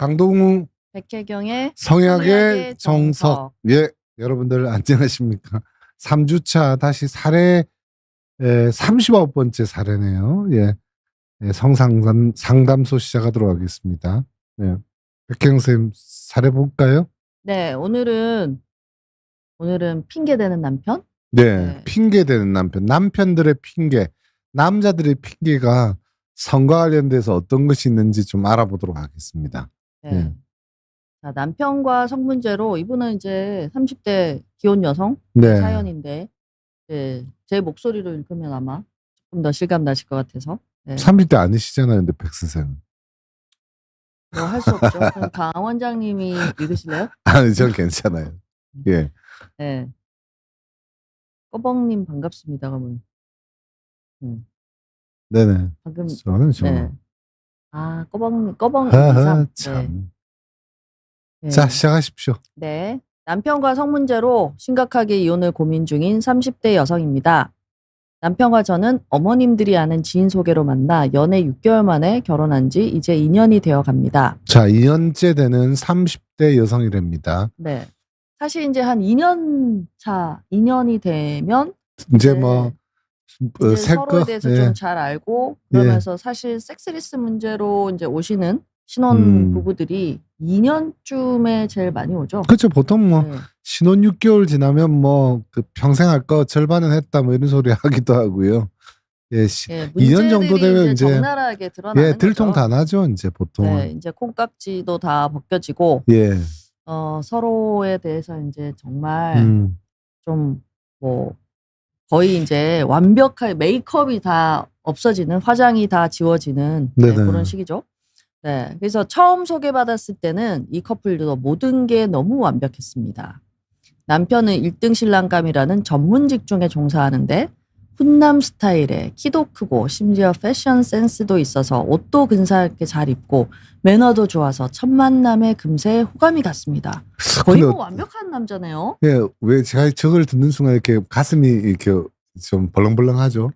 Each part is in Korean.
강동우 백혜경의 성약의 정석. 예, 여러분들 안녕하십니까? 3주차 다시 사례 39번째 사례네요. 예, 성상담소 시작하도록 하겠습니다. 네, 백혜경 선생님 사례 볼까요? 네, 오늘은 핑계대는 남편? 네, 핑계대는 남편. 남편들의 핑계, 남자들의 핑계가 성과 관련돼서 어떤 것이 있는지 좀 알아보도록 하겠습니다. 네. 자, 남편과 성문제로 이분은 이제 30대 기혼 여성 사연인데 제 목소리로 읽으면 아마 조금 더 실감 나실 것 같아서. 30대 아니시잖아요, 근데 백 선생은. 뭐 할 수 없죠. 그럼 강 원장님이 읽으실래요? 아니, 전 괜찮아요. 예. 네. 꺼벙님 반갑습니다가 뭐. 네네. 방금 저는 좀. 네. 아, 꺼벙 참. 자, 시작하십시오. 네. 남편과 성문제로 심각하게 이혼을 고민 중인 30대 여성입니다. 남편과 저는 어머님들이 아는 지인 소개로 만나 연애 6개월 만에 결혼한 지 이제 2년이 되어 갑니다. 자, 2년째 되는 30대 여성이랍니다. 네. 사실 이제 한 2년 차, 2년이 되면 이제 뭐 이제 서로에 대해서 좀 잘 알고 그러면서 사실 섹스리스 문제로 이제 오시는 신혼 부부들이 2년쯤에 제일 많이 오죠. 그렇죠. 보통 뭐 신혼 6개월 지나면 뭐 그 평생 할 거 절반은 했다 뭐 이런 소리 하기도 하고요. 2년 정도 되면 이제 적나라하게 드러나는 들통 거죠. 다 나죠, 이제 보통. 네, 이제 콩깍지도 다 벗겨지고 서로에 대해서 이제 정말 좀 뭐 거의 이제 완벽하게 메이크업이 다 없어지는, 화장이 다 지워지는 그런 시기죠. 네, 그래서 처음 소개받았을 때는 이 커플도 모든 게 너무 완벽했습니다. 남편은 1등 신랑감이라는 전문 직종에 종사하는데 훈남 스타일에 키도 크고 심지어 패션 센스도 있어서 옷도 근사하게 잘 입고 매너도 좋아서 첫 만남에 금세 호감이 갔습니다. 거의 뭐 완벽한 남자네요. 예, 왜 제가 저걸 듣는 순간 이렇게 가슴이 이렇게 좀 벌렁벌렁하죠?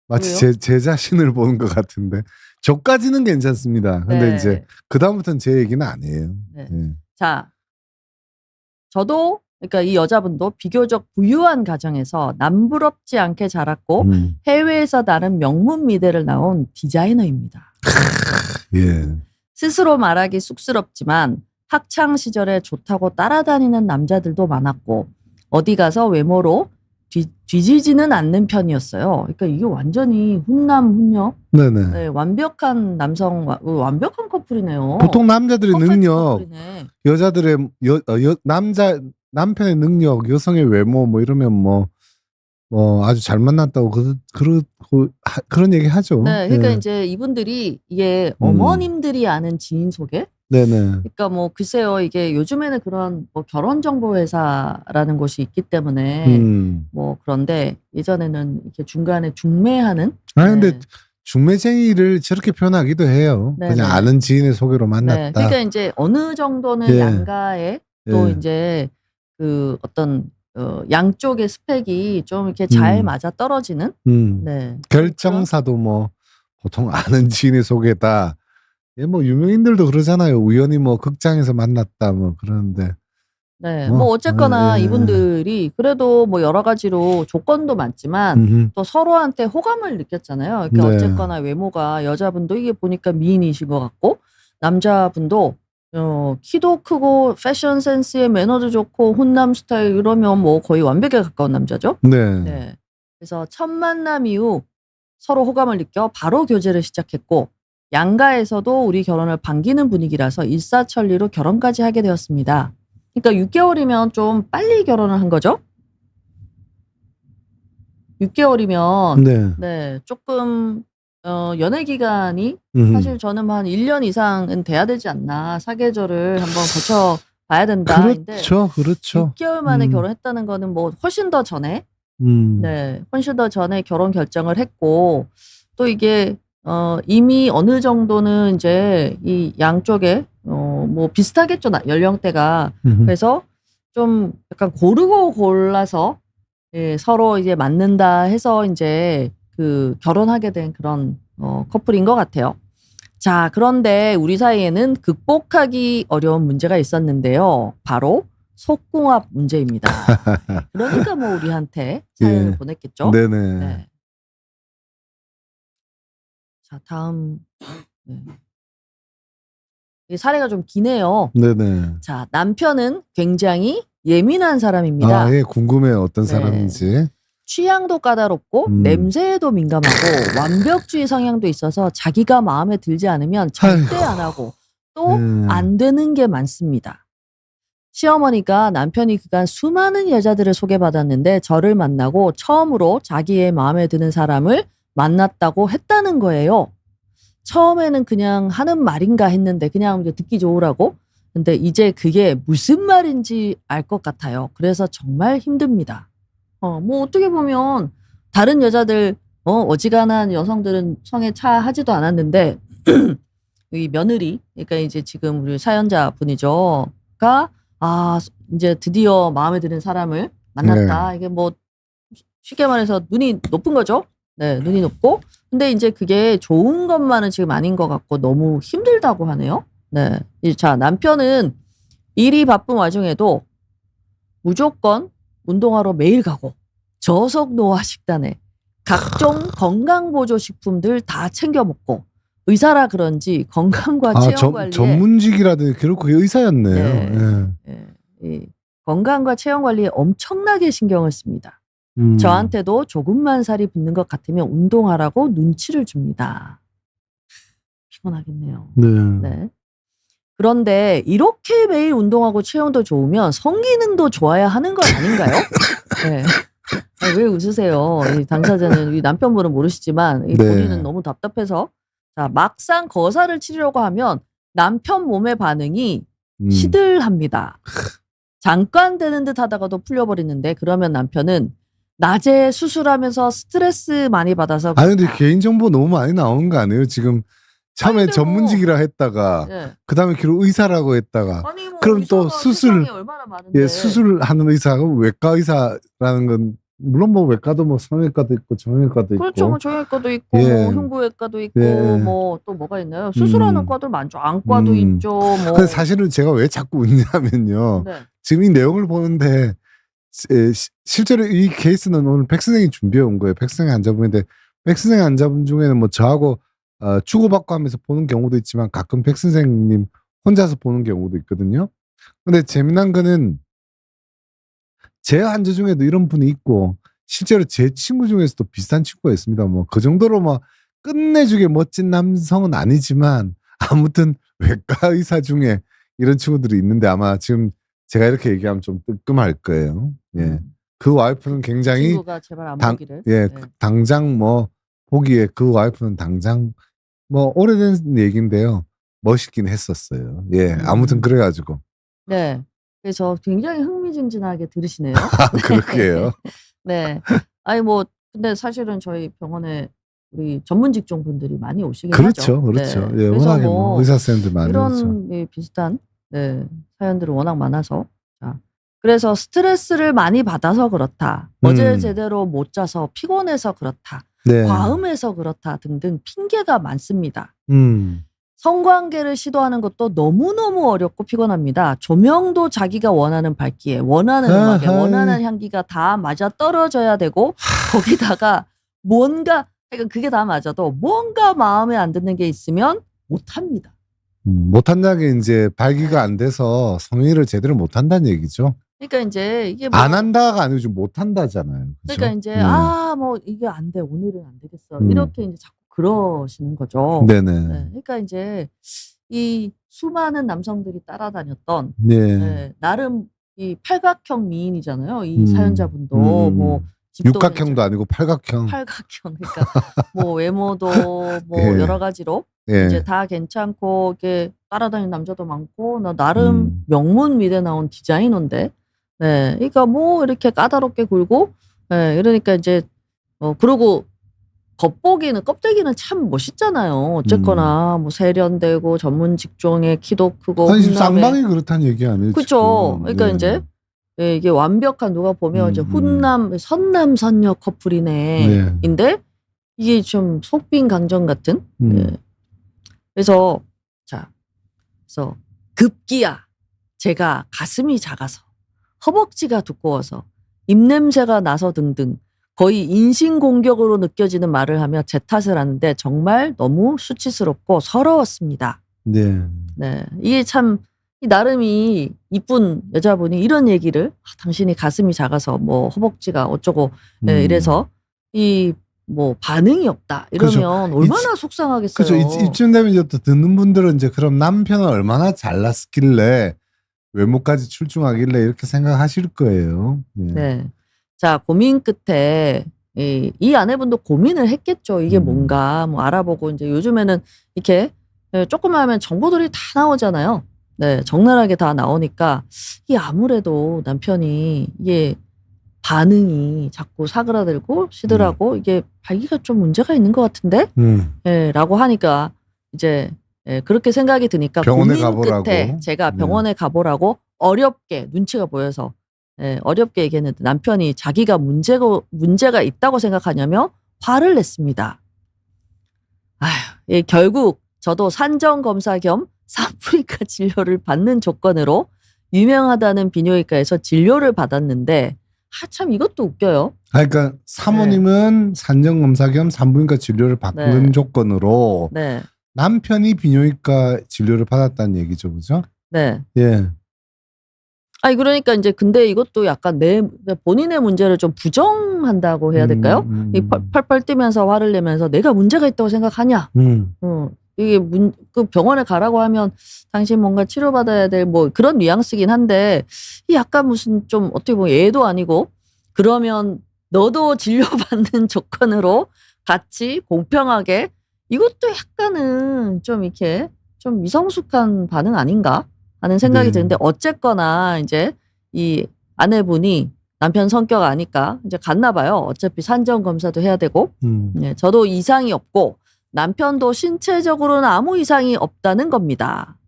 마치 제 자신을 보는 것 같은데. 저까지는 괜찮습니다. 근데 이제 그다음부터는 제 얘기는 아니에요. 자, 저도 그러니까 이 여자분도 비교적 부유한 가정에서 남부럽지 않게 자랐고 해외에서 나름 명문 미대를 나온 디자이너입니다. 스스로 말하기 쑥스럽지만 학창 시절에 좋다고 따라다니는 남자들도 많았고 어디 가서 외모로 뒤지지는 않는 편이었어요. 그러니까 이게 완전히 훈남 훈녀. 네네. 완벽한 남성, 완벽한 커플이네요. 보통 남자들의 능력, 여자들의 남편의 능력, 여성의 외모 뭐 이러면 뭐 아주 잘 만났다고 그런 얘기 하죠. 네, 그러니까 이제 이분들이 이게 어머님들이 아는 지인 소개. 네네. 그러니까 뭐 글쎄요, 이게 요즘에는 그런 뭐 결혼정보회사라는 곳이 있기 때문에 뭐 그런데 예전에는 이렇게 중간에 중매하는. 근데 중매쟁이를 저렇게 표현하기도 해요. 그냥 아는 지인의 소개로 만났다. 그러니까 이제 어느 정도는 양가에 또 이제 그 어떤 양쪽의 스펙이 좀 이렇게 잘 맞아 떨어지는. 결정사도 뭐 보통 아는 지인의 소개다. 뭐 유명인들도 그러잖아요. 우연히 뭐 극장에서 만났다 뭐 그러는데. 뭐 어쨌거나 이분들이 그래도 뭐 여러 가지로 조건도 많지만 또 서로한테 호감을 느꼈잖아요. 그러니까 어쨌거나 외모가 여자분도 이게 보니까 미인이신 것 같고 남자분도 키도 크고 패션 센스에 매너도 좋고 훈남 스타일 이러면 뭐 거의 완벽에 가까운 남자죠. 그래서 첫 만남 이후 서로 호감을 느껴 바로 교제를 시작했고 양가에서도 우리 결혼을 반기는 분위기라서 일사천리로 결혼까지 하게 되었습니다. 그러니까 6개월이면 좀 빨리 결혼을 한 거죠. 6개월이면 조금 연애 기간이 사실 저는 한 1년 이상은 돼야 되지 않나. 사계절을 한번 거쳐 봐야 된다. 그렇죠. 6개월 만에 결혼했다는 거는 뭐 훨씬 더 전에 훨씬 더 전에 결혼 결정을 했고 또 이게 이미 어느 정도는 이제 이 양쪽에 뭐 비슷하겠죠, 연령대가. 그래서 좀 약간 고르고 골라서 서로 이제 맞는다 해서 이제 그 결혼하게 된 그런 커플인 것 같아요. 자, 그런데 우리 사이에는 극복하기 어려운 문제가 있었는데요. 바로 속궁합 문제입니다. 그러니까 뭐 우리한테 사연을 예. 보냈겠죠. 네네. 네. 자, 다음. 네. 이 사례가 좀 기네요. 네네. 자, 남편은 굉장히 예민한 사람입니다. 아, 예, 궁금해요. 어떤 네. 사람인지. 취향도 까다롭고 냄새에도 민감하고 완벽주의 성향도 있어서 자기가 마음에 들지 않으면 절대 안 하고 또 안 되는 게 많습니다. 시어머니가 남편이 그간 수많은 여자들을 소개받았는데 저를 만나고 처음으로 자기의 마음에 드는 사람을 만났다고 했다는 거예요. 처음에는 그냥 하는 말인가 했는데 그냥 이제 듣기 좋으라고. 근데 이제 그게 무슨 말인지 알 것 같아요. 그래서 정말 힘듭니다. 뭐 어떻게 보면 다른 여자들 어지간한 여성들은 성에 차하지도 않았는데 이 며느리, 그러니까 이제 지금 우리 사연자 분이죠가 이제 드디어 마음에 드는 사람을 만났다. 네. 이게 뭐 쉽게 말해서 눈이 높은 거죠. 네, 눈이 높고. 근데 이제 그게 좋은 것만은 지금 아닌 것 같고 너무 힘들다고 하네요. 네, 자, 남편은 일이 바쁜 와중에도 무조건 운동하러 매일 가고 저속 노화 식단에 각종 건강보조식품들 다 챙겨 먹고 의사라 그런지 건강과 체형 관리에 전문직이라든지 결국 그게 의사였네요. 네. 예. 이 건강과 체형 관리에 엄청나게 신경을 씁니다. 저한테도 조금만 살이 붙는 것 같으면 운동하라고 눈치를 줍니다. 피곤하겠네요. 네. 네. 그런데 이렇게 매일 운동하고 체형도 좋으면 성기능도 좋아야 하는 건 아닌가요? 네. 왜 웃으세요? 이 당사자는 이 남편분은 모르시지만 이 본인은 네. 너무 답답해서 자, 막상 거사를 치려고 하면 남편 몸의 반응이 시들합니다. 잠깐 되는 듯 하다가도 풀려버리는데 그러면 남편은 낮에 수술하면서 스트레스 많이 받아서 아니 근데 개인정보 너무 많이 나오는 거 아니에요? 지금 처음에 아니, 전문직이라 했다가 네. 그다음에 결국 의사라고 했다가 아니, 뭐 그럼 또 의사가 수술 세상에 얼마나 많은데. 예, 수술하는 의사가 외과 의사라는 건 물론 뭐 외과도 뭐 성형외과도 있고 정형외과도 있고 그렇죠. 뭐 정형외과도 있고 예. 뭐 흉부외과도 있고 예. 뭐 또 뭐가 있나요? 수술하는 과들 많죠. 안과도 있죠. 뭐. 근데 사실은 제가 왜 자꾸 웃냐면요. 네. 지금 이 내용을 보는데 실제로 이 케이스는 오늘 백 선생이 준비해 온 거예요. 백 선생 환자분인데 백 선생 환자분 중에는 뭐 저하고 주고받고 하면서 보는 경우도 있지만 가끔 백 선생님 혼자서 보는 경우도 있거든요. 근데 재미난 거는 제 환자 중에도 이런 분이 있고 실제로 제 친구 중에서도 비슷한 친구가 있습니다. 뭐 그 정도로 뭐 끝내주게 멋진 남성은 아니지만 아무튼 외과 의사 중에 이런 친구들이 있는데 아마 지금 제가 이렇게 얘기하면 좀 뜨끔할 거예요. 예. 그 와이프는 굉장히 친구가 제발 안 보기를. 예, 네. 당장 뭐 보기에 그 와이프는 당장 뭐 오래된 얘기인데요. 멋있긴 했었어요. 예, 아무튼 그래가지고. 네. 그래서 굉장히 흥미진진하게 들으시네요. 그렇게요. 네. 아니 뭐 근데 사실은 저희 병원에 우리 전문 직종 분들이 많이 오시긴 그렇죠, 하죠. 그렇죠. 네. 예, 그래서 워낙에 뭐 뭐 의사 쌤들 많이 오죠. 이런 비슷한 사연들은 워낙 많아서 자, 그래서 스트레스를 많이 받아서 그렇다. 어제 제대로 못 자서 피곤해서 그렇다. 네. 과음해서 그렇다 등등 핑계가 많습니다. 성관계를 시도하는 것도 너무너무 어렵고 피곤합니다. 조명도 자기가 원하는 밝기에, 원하는 음악에, 원하는 향기가 다 맞아 떨어져야 되고 거기다가 뭔가 그러니까 그게 다 맞아도 뭔가 마음에 안 드는 게 있으면 못합니다. 못한다는 게 이제 발기가 안 돼서 성의를 제대로 못한다는 얘기죠. 그러니까 이제 이게 뭐 안 한다가 아니고 좀 못한다잖아요. 그죠? 그러니까 이제 뭐 이게 안 돼, 오늘은 안 되겠어 이렇게 이제 자꾸 그러시는 거죠. 네네. 네, 그러니까 이제 이 수많은 남성들이 따라다녔던 나름 이 팔각형 미인이잖아요. 이 사연자분도 뭐 육각형도 아니고 팔각형. 그러니까 뭐 외모도 뭐 예. 여러 가지로 예. 이제 다 괜찮고 이렇게 따라다니는 남자도 많고 나 나름 명문 미대 나온 디자이너인데 그러니까 뭐 이렇게 까다롭게 굴고 이러니까 이제 그러고 겉보기는 껍데기는 참 멋있잖아요. 어쨌거나 뭐 세련되고 전문 직종에 키도 크고 아니 지금 쌍방이 그렇다는 얘기 아니에요? 그렇죠. 그러니까 이제 이게 완벽한 누가 보면 이제 선남선녀 커플이네. 인데 이게 좀 속빈 강정 같은. 그래서 그래서 급기야 제가 가슴이 작아서 허벅지가 두꺼워서 입냄새가 나서 등등 거의 인신공격으로 느껴지는 말을 하며 제 탓을 하는데 정말 너무 수치스럽고 서러웠습니다. 네. 네. 이게 참 나름이 이쁜 여자분이 이런 얘기를 당신이 가슴이 작아서 뭐 허벅지가 어쩌고 이래서 이 뭐 반응이 없다 이러면 그렇죠. 얼마나 속상하겠어요. 그렇죠. 이쯤 되면 이제 또 듣는 분들은 이제 그럼 남편은 얼마나 잘났길래 외모까지 출중하길래 이렇게 생각하실 거예요. 네. 네. 자, 고민 끝에 이 아내분도 고민을 했겠죠. 이게 뭔가 뭐 알아보고 이제 요즘에는 이렇게 조금만 하면 정보들이 다 나오잖아요. 네, 적나라하게 다 나오니까 이 아무래도 남편이 이게 반응이 자꾸 사그라들고 시들하고 이게 발기가 좀 문제가 있는 것 같은데, 라고 하니까 이제 그렇게 생각이 드니까 병원에 고민 가보라고. 끝에 제가 병원에 가보라고 어렵게 눈치가 보여서 어렵게 얘기했는데 남편이 자기가 문제가 있다고 생각하냐며 화를 냈습니다. 아휴, 결국 저도 산정검사 겸 산부인과 진료를 받는 조건으로 유명하다는 비뇨기과에서 진료를 받았는데 참 이것도 웃겨요. 그러니까 사모님은 산정검사 겸 산부인과 진료를 받는 조건으로 남편이 비뇨기과 진료를 받았다는 얘기죠, 그죠? 네. 예. 아니 그러니까 이제 근데 이것도 약간 본인의 문제를 좀 부정한다고 해야 될까요? 이 펄펄 뛰면서 화를 내면서 내가 문제가 있다고 생각하냐? 이게 그 병원에 가라고 하면 당신 뭔가 치료받아야 될 뭐 그런 뉘앙스긴 한데 약간 무슨 좀 어떻게 보면 예도 아니고 그러면 너도 진료받는 조건으로 같이 공평하게 이것도 약간은 좀 이렇게 좀 미성숙한 반응 아닌가 하는 생각이 드는데 어쨌거나 이제 이 아내분이 남편 성격 아니까 이제 갔나 봐요. 어차피 산정 검사도 해야 되고 저도 이상이 없고 남편도 신체적으로는 아무 이상이 없다는 겁니다.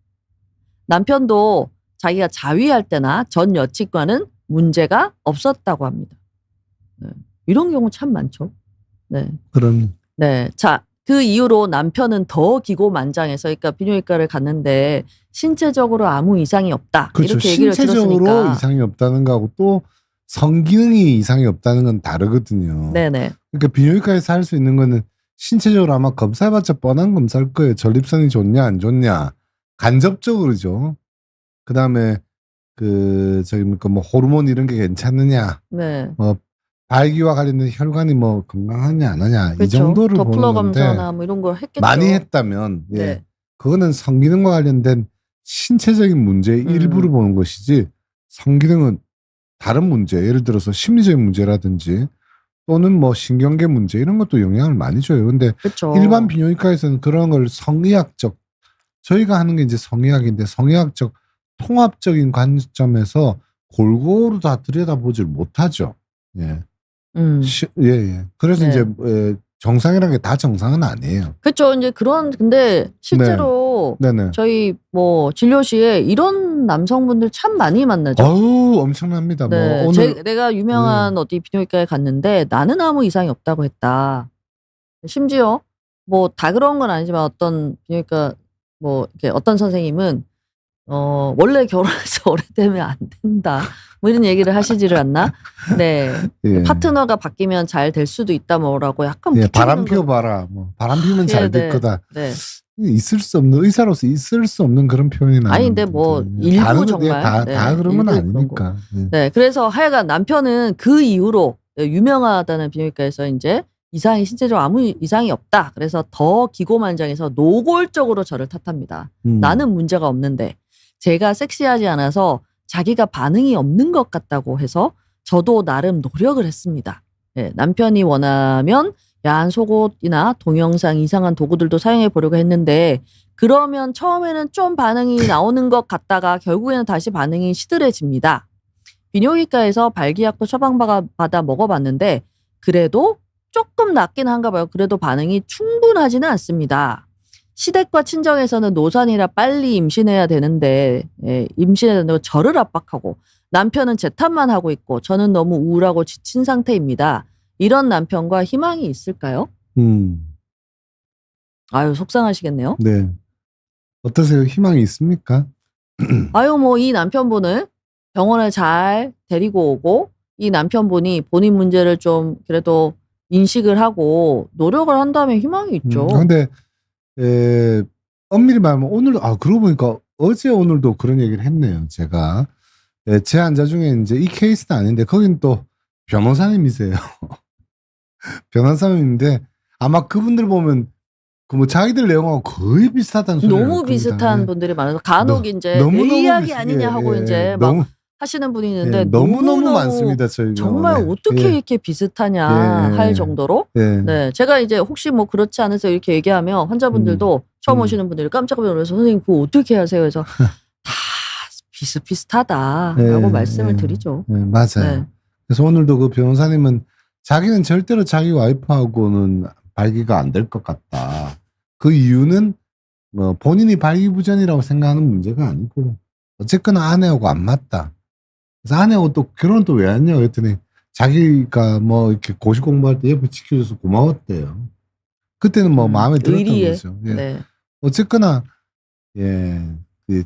남편도 자기가 자위할 때나 전 여친과는 문제가 없었다고 합니다. 이런 경우 참 많죠. 네. 그럼. 네. 자, 그 이후로 남편은 더 기고만장해서 그러니까 비뇨기과를 갔는데 신체적으로 아무 이상이 없다. 그렇죠. 이렇게 얘기를 신체적으로 들었으니까. 이상이 없다는 거하고 또 성기능이 이상이 없다는 건 다르거든요. 네네. 그러니까 비뇨기과에서 할 수 있는 거는 신체적으로 아마 검사해봤자 뻔한 검사일 거예요. 전립선이 좋냐 안 좋냐 간접적으로죠. 그 다음에 뭐 호르몬 이런 게 괜찮느냐, 뭐 발기와 관련된 혈관이 뭐 건강하냐 안 하냐 그렇죠. 이 정도를 보는 도플러 건데 검사나 뭐 이런 걸 했겠죠. 많이 했다면 그거는 성기능과 관련된 신체적인 문제의 일부를 보는 것이지 성기능은 다른 문제, 예를 들어서 심리적인 문제라든지 또는 뭐 신경계 문제 이런 것도 영향을 많이 줘요. 근데 그쵸. 일반 비뇨기과에서는 그런 걸 성의학적, 저희가 하는 게 이제 성의학인데 성의학적 통합적인 관점에서 골고루 다 들여다보질 못하죠. 예. 예. 그래서 이제 정상이라는 게 다 정상은 아니에요. 그렇죠. 이제 근데 실제로 저희 뭐 진료실에 이런 남성분들 참 많이 만나죠. 엄청납니다. 네. 뭐 오늘 내가 유명한 어디 비뇨기과에 갔는데 나는 아무 이상이 없다고 했다. 심지어 뭐 다 그런 건 아니지만 어떤 비뇨기과 뭐 이렇게 어떤 선생님은 원래 결혼해서 오래되면 안 된다. 뭐 이런 얘기를 하시지를 않나? 네. 파트너가 바뀌면 잘 될 수도 있다 뭐라고 약간 바람 피워봐라. 뭐 바람 피우면 잘 될 거다. 네. 있을 수 없는 의사로서 있을 수 없는 그런 표현이 나오는데. 아니 근데 뭐 일부 정말 다 그런 건 아니니까. 네. 그래서 하여간 남편은 그 이후로 유명하다는 비뇨기과에서 이제 신체적으로 아무 이상이 없다. 그래서 더 기고만장해서 노골적으로 저를 탓합니다. 나는 문제가 없는데 제가 섹시하지 않아서 자기가 반응이 없는 것 같다고 해서 저도 나름 노력을 했습니다. 남편이 원하면 야한 속옷이나 동영상 이상한 도구들도 사용해 보려고 했는데 그러면 처음에는 좀 반응이 나오는 것 같다가 결국에는 다시 반응이 시들해집니다. 비뇨기과에서 발기약도 처방받아 먹어봤는데 그래도 조금 낫긴 한가 봐요. 그래도 반응이 충분하지는 않습니다. 시댁과 친정에서는 노산이라 빨리 임신해야 되는데 임신해야 된다고 저를 압박하고 남편은 제 탓만 하고 있고 저는 너무 우울하고 지친 상태입니다. 이런 남편과 희망이 있을까요? 아유 속상하시겠네요. 네. 어떠세요? 희망이 있습니까? 아유, 뭐, 이 남편분을 병원에 잘 데리고 오고, 이 남편분이 본인 문제를 좀 그래도 인식을 하고 노력을 한다면 희망이 있죠. 근데, 엄밀히 말하면 오늘, 그러고 보니까 어제 오늘도 그런 얘기를 했네요. 제가. 제 환자 중에 이제 이 케이스는 아닌데, 거긴 또 변호사님이세요. 변호사님인데, 아마 그분들 보면 그 뭐 자기들 내용하고 거의 비슷하다는 소리를 너무 비슷한 분들이 많아서 간혹 이제 내 이야기 아니냐 하고 이제 막 너무, 하시는 분이 있는데 너무 많습니다. 저희 정말 병원에. 어떻게 이렇게 비슷하냐 할 정도로 네, 제가 이제 혹시 뭐 그렇지 않으세요 이렇게 얘기하면 환자분들도 처음 오시는 분들이 깜짝 놀라서 선생님 그거 어떻게 하세요? 그래서 다 비슷비슷하다라고 말씀을 드리죠. 맞아요. 그래서 오늘도 그 변호사님은 자기는 절대로 자기 와이프하고는 발기가 안 될 것 같다. 그 이유는 뭐 본인이 발기부전이라고 생각하는 문제가 아니고 어쨌거나 아내하고 안 맞다. 그래서 아내하고 또 결혼 또 왜 했냐 그랬더니 자기가 뭐 이렇게 고시 공부할 때 옆에 지켜줘서 고마웠대요. 그때는 뭐 마음에 들었던 의리에. 거죠. 어쨌거나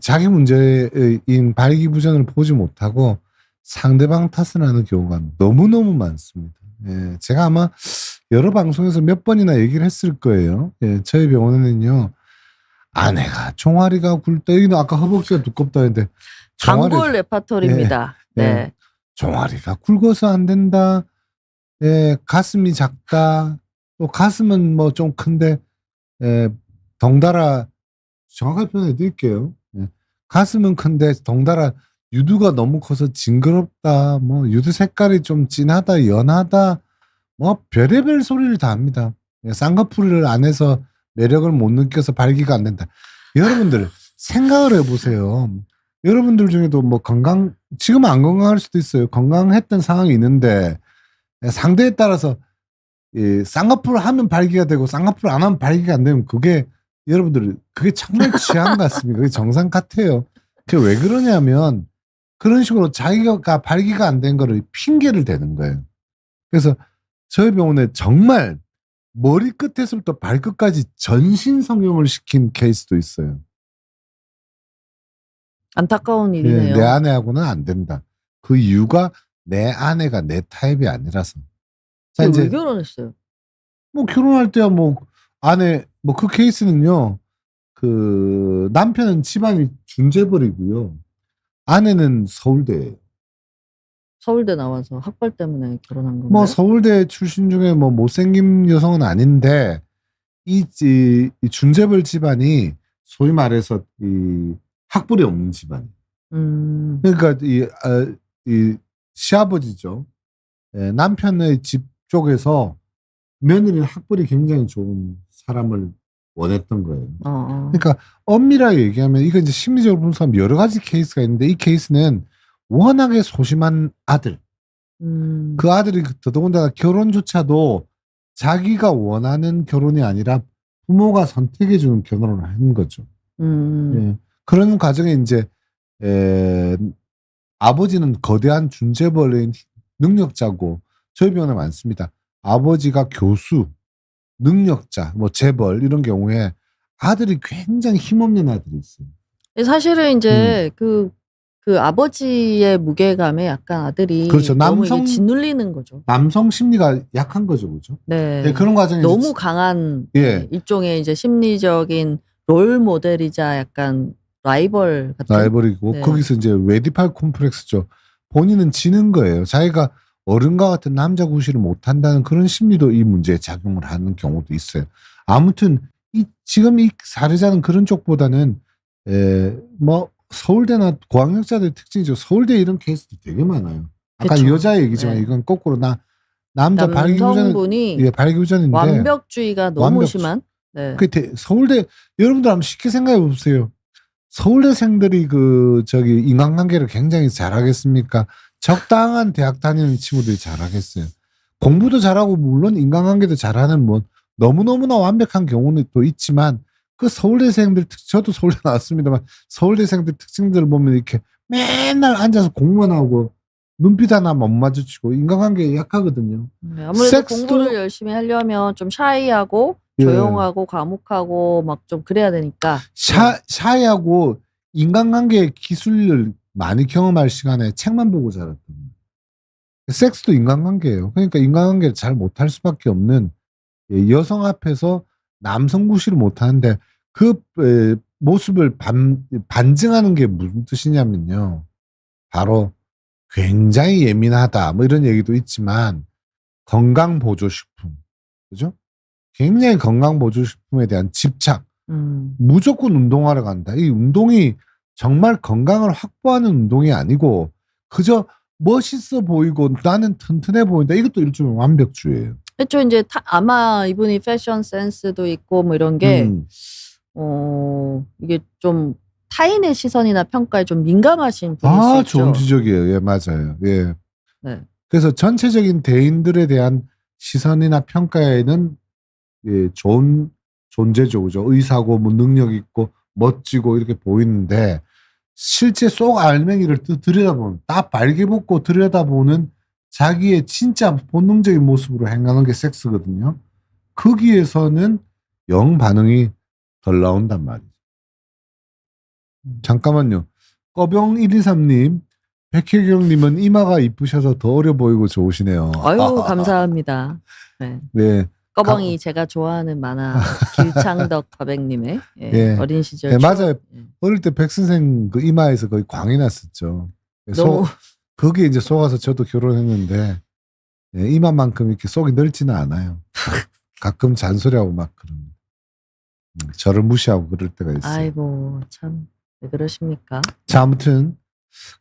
자기 문제인 발기부전을 보지 못하고 상대방 탓을 하는 경우가 너무너무 많습니다. 제가 아마 여러 방송에서 몇 번이나 얘기를 했을 거예요. 저희 병원에는요, 아내가 종아리가 굵다. 여기는 아까 허벅지가 두껍다 했는데. 단골 레파토리입니다. 네. 종아리가 굵어서 안 된다. 가슴이 작다. 또 가슴은 뭐 좀 큰데, 덩달아, 정확하게 표현해 드릴게요. 가슴은 큰데 덩달아 유두가 너무 커서 징그럽다. 뭐 유두 색깔이 좀 진하다, 연하다. 뭐 별의별 소리를 다 합니다. 쌍꺼풀을 안 해서 매력을 못 느껴서 발기가 안 된다. 여러분들 생각을 해보세요. 여러분들 중에도 뭐 지금은 안 건강할 수도 있어요. 건강했던 상황이 있는데 상대에 따라서 쌍꺼풀을 하면 발기가 되고 쌍꺼풀을 안 하면 발기가 안 되면 그게 여러분들 그게 정말 취향 같습니다. 그게 정상 같아요. 그게 왜 그러냐면 그런 식으로 자기가 발기가 안 된 거를 핑계를 대는 거예요. 그래서 저희 병원에 정말 머리끝에서부터 발끝까지 전신 성형을 시킨 케이스도 있어요. 안타까운 일이네요. 내 아내하고는 안 된다. 그 이유가 내 아내가 내 타입이 아니라서. 자, 이제 왜 결혼했어요? 뭐 결혼할 때야 뭐 아내 뭐 그 케이스는요. 그 남편은 집안이 준재벌이고요. 아내는 서울대예요. 서울대 나와서 학벌 때문에 결혼한 건가요? 뭐 서울대 출신 중에 뭐 못생긴 여성은 아닌데 이 준재벌 집안이 소위 말해서 이 학벌이 없는 집안. 그러니까 이 시아버지죠. 남편의 집 쪽에서 며느리 학벌이 굉장히 좋은 사람을 원했던 거예요. 그러니까 엄밀하게 얘기하면 이거 이제 심리적으로 분석하면 여러 가지 케이스가 있는데 이 케이스는 워낙에 소심한 아들. 그 아들이 더더군다나 결혼조차도 자기가 원하는 결혼이 아니라 부모가 선택해주는 결혼을 한 거죠. 그런 과정에 이제 아버지는 거대한 준재벌인 능력자고 저희 병원에 많습니다. 아버지가 교수, 능력자, 뭐 재벌 이런 경우에 아들이 굉장히 힘없는 아들이 있어요. 사실은 이제 그 아버지의 무게감에 약간 아들이 그렇죠. 너무 이게 짓눌리는 거죠. 남성 심리가 약한 거죠, 그죠? 네. 그런 과정에 너무 강한 일종의 이제 심리적인 롤 모델이자 약간 라이벌 같은. 라이벌이고 거기서 이제 웨디팔 콤플렉스죠. 본인은 지는 거예요. 자기가 어른과 같은 남자 구실을 못한다는 그런 심리도 이 문제에 작용을 하는 경우도 있어요. 아무튼 지금 이 사례자는 그런 쪽보다는 뭐 서울대나 고학력자들 특징이죠. 서울대 이런 케이스도 되게 많아요. 아까 여자 얘기지만 이건 거꾸로 남자 발기부전이 발기부전인데 완벽주의가 너무 심한. 서울대 여러분들 한번 쉽게 생각해 보세요. 서울대생들이 인간관계를 굉장히 잘하겠습니까? 적당한 대학 다니는 친구들이 잘하겠어요. 공부도 잘하고 물론 인간관계도 잘하는 뭐 너무너무나 완벽한 경우는 또 있지만 그 서울대생들 저도 서울대 나왔습니다만 서울대생들 특징들을 보면 이렇게 맨날 앉아서 공부만 하고 눈빛 하나 못 마주치고 인간관계에 약하거든요. 아무래도 공부를 열심히 하려면 좀 샤이하고 조용하고 과묵하고 막 좀 그래야 되니까. 샤이하고 인간관계 기술을 많이 경험할 시간에 책만 보고 자랐던 거예요. 섹스도 인간관계예요. 그러니까 인간관계를 잘 못할 수밖에 없는 여성 앞에서 남성 구실을 못하는데 그 모습을 반증하는 게 무슨 뜻이냐면요. 바로 굉장히 예민하다 뭐 이런 얘기도 있지만 건강보조식품 그죠? 굉장히 건강보조식품에 대한 집착 무조건 운동하러 간다. 이 운동이 정말 건강을 확보하는 운동이 아니고 그저 멋있어 보이고 나는 튼튼해 보인다. 이것도 일종의 완벽주의예요. 그렇죠. 이제 아마 이분이 패션 센스도 있고 뭐 이런 게 이게 좀 타인의 시선이나 평가에 좀 민감하신 분일 수 있죠. 좋은 지적이에요. 예, 맞아요. 예. 네. 그래서 전체적인 대인들에 대한 시선이나 평가에는 예, 좋은 존재죠. 그죠? 의사고 뭐 능력 있고 멋지고 이렇게 보이는데 실제 속 알맹이를 들여다보면 딱 발기벗고 들여다보는 자기의 진짜 본능적인 모습으로 행하는 게 섹스거든요. 거기에서는 영 반응이 덜 나온단 말이죠. 잠깐만요. 꺼병 123님, 백혜경님은 이마가 이쁘셔서 더 어려 보이고 좋으시네요. 아유, 감사합니다. 네. 네. 꺼벙이 제가 좋아하는 만화 길창덕 과백님의 예. 어린 시절. 예, 맞아요. 어릴 때 백 선생 그 이마에서 거의 광이 났었죠. 너무 거기에 이제 속아서 저도 결혼했는데 예, 이마만큼 이렇게 속이 넓지는 않아요. 가끔 잔소리하고 막 그런. 저를 무시하고 그럴 때가 있어요. 아이고 참 왜 그러십니까? 자, 아무튼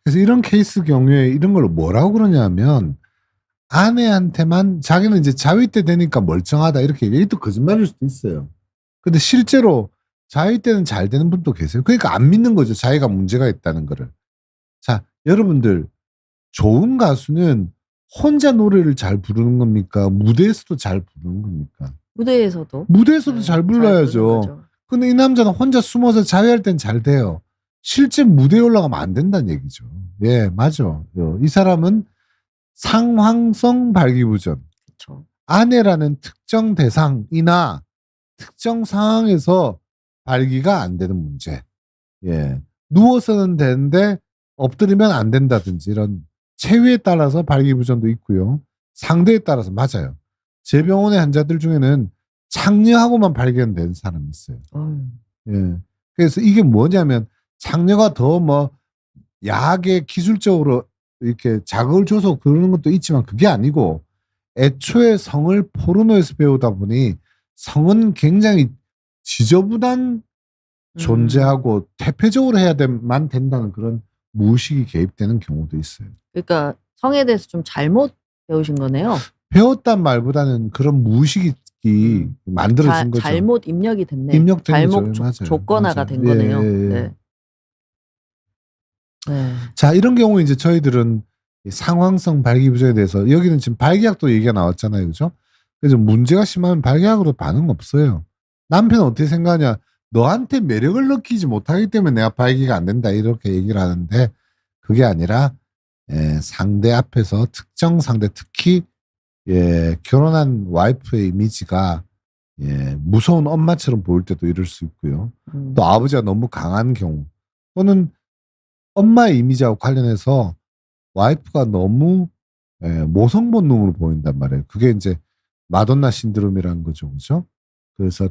그래서 이런 케이스 경우에 이런 걸 뭐라고 그러냐면 아내한테만 자기는 이제 자위 때 되니까 멀쩡하다 이렇게 얘기. 또 거짓말일 수도 있어요. 근데 실제로 자위 때는 잘 되는 분도 계세요. 그러니까 안 믿는 거죠. 자기가 문제가 있다는 거를. 자, 여러분들 좋은 가수는 혼자 노래를 잘 부르는 겁니까? 무대에서도 잘 부르는 겁니까? 무대에서도 네, 잘 불러야죠. 근데 이 남자는 혼자 숨어서 자위할 땐 잘 돼요. 실제 무대에 올라가면 안 된다는 얘기죠. 예, 맞아. 이 사람은 상황성 발기부전. 그쵸. 아내라는 특정 대상이나 특정 상황에서 발기가 안 되는 문제. 예. 누워서는 되는데 엎드리면 안 된다든지 이런 체위에 따라서 발기부전도 있고요. 상대에 따라서 맞아요. 제 병원의 환자들 중에는 장녀하고만 발견된 사람이 있어요. 예. 그래서 이게 뭐냐면 장녀가 더 뭐 야하게 기술적으로 이렇게 자극을 줘서 그러는 것도 있지만 그게 아니고 애초에 성을 포르노에서 배우다 보니 성은 굉장히 지저분한 존재하고 퇴폐적으로 해야만 된다는 그런 무의식이 개입되는 경우도 있어요. 그러니까 성에 대해서 좀 잘못 배우신 거네요. 배웠단 말보다는 그런 무의식이 만들어진 거죠. 잘못 입력이 됐네. 입력된 잘못 거죠. 조건화가 된 거네요. 네. 네. 자, 이런 경우 이제 저희들은 상황성 발기부전에 대해서 여기는 지금 발기학도 얘기가 나왔잖아요. 그죠? 그래서 문제가 심하면 발기학으로 반응 없어요. 남편은 어떻게 생각하냐? 너한테 매력을 느끼지 못하기 때문에 내가 발기가 안 된다 이렇게 얘기를 하는데 그게 아니라 상대 앞에서 특정 상대 특히 결혼한 와이프의 이미지가 무서운 엄마처럼 보일 때도 이럴 수 있고요. 또 아버지가 너무 강한 경우 또는 엄마의 이미지하고 관련해서 와이프가 너무 모성 본능으로 보인단 말이에요. 그게 이제 마돈나 신드롬이라는 거죠. 그죠? 그래서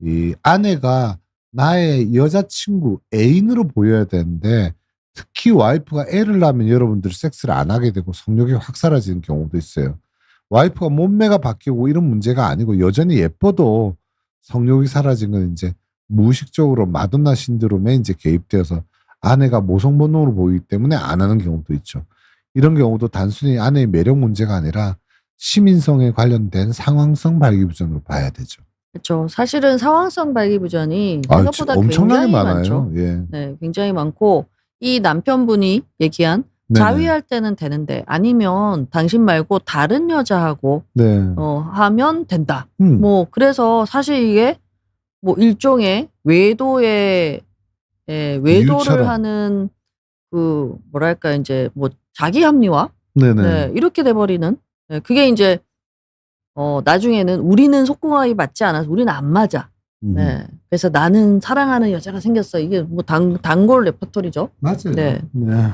이 아내가 나의 여자친구 애인으로 보여야 되는데 특히 와이프가 애를 낳으면 여러분들이 섹스를 안 하게 되고 성욕이 확 사라지는 경우도 있어요. 와이프가 몸매가 바뀌고 이런 문제가 아니고 여전히 예뻐도 성욕이 사라진 건 이제 무의식적으로 마돈나 신드롬에 이제 개입되어서 아내가 모성 본능으로 보이기 때문에 안 하는 경우도 있죠. 이런 경우도 단순히 아내의 매력 문제가 아니라 시민성에 관련된 상황성 발기부전으로 봐야 되죠. 그렇죠. 사실은 상황성 발기부전이 생각보다 엄청나게 굉장히 많아요. 많죠. 예. 네, 굉장히 많고 이 남편분이 얘기한 자위할 때는 되는데 아니면 당신 말고 다른 여자하고 하면 된다. 뭐 그래서 사실 이게 뭐 일종의 외도의 외도를 이유처럼. 하는 그 뭐랄까 이제 뭐 자기 합리화 네네. 이렇게 돼버리는 그게 이제 나중에는 우리는 속궁합이 맞지 않아서 우리는 안 맞아. 네. 그래서 나는 사랑하는 여자가 생겼어. 이게 뭐 단골 레퍼토리죠. 맞아요. 네. 네.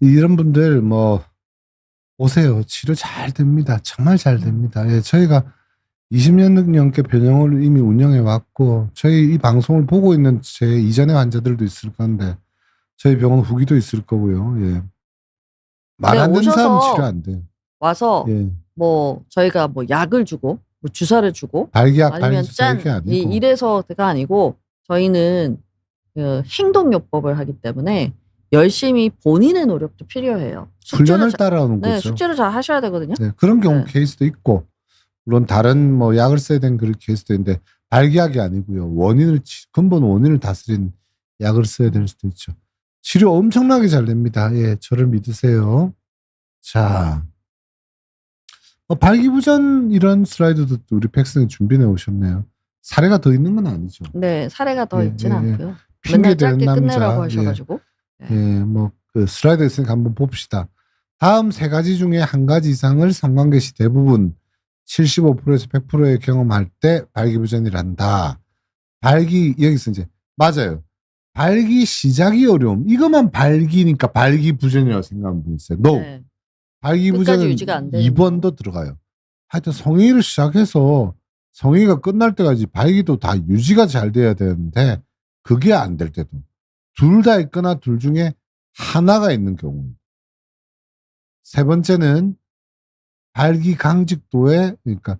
이런 분들 뭐 오세요. 치료 잘 됩니다. 정말 잘 됩니다. 예, 저희가 20년 넘게 병원을 이미 운영해 왔고 저희 이 방송을 보고 있는 제 이전의 환자들도 있을 건데 저희 병원 후기도 있을 거고요. 예. 말 안 되는 사람은 치료 안 돼요. 와서 예. 뭐 저희가 뭐 약을 주고 뭐 주사를 주고 발기약, 아니면 발기주사 이게 아니고 이래서가 아니고 저희는 그 행동요법을 하기 때문에 열심히 본인의 노력도 필요해요. 훈련을 따라오는 거죠. 숙제를 잘 하셔야 되거든요. 네, 그런 경우 케이스도 있고 물론 다른 뭐 약을 써야 되는 그런 케이스도 있는데 발기약이 아니고요. 근본 원인을 다스린 약을 써야 될 수도 있죠. 치료 엄청나게 잘 됩니다. 예, 저를 믿으세요. 자, 발기부전 이런 슬라이드도 또 우리 백승이 준비해 오셨네요. 사례가 더 있는 건 아니죠. 네, 사례가 더 있지는 않고요. 핑계 대는 짧게 남자. 끝내라고 하셔가지고. 뭐 그 슬라이드 있으니까 한번 봅시다. 다음 세 가지 중에 한 가지 이상을 성관계 시 대부분 75%에서 100%의 경험할 때 발기부전이란다. 여기서 이제 맞아요. 발기 시작이 어려움. 이것만 발기니까 발기부전이라고 생각하는 분 있어요. No. 네. 발기부전은 유지가 안 되는 2번도 들어가요. 하여튼 성행위를 시작해서 성행위가 끝날 때까지 발기도 다 유지가 잘 돼야 되는데 그게 안 될 때도 둘 다 있거나 둘 중에 하나가 있는 경우. 세 번째는 발기 강직도에 그러니까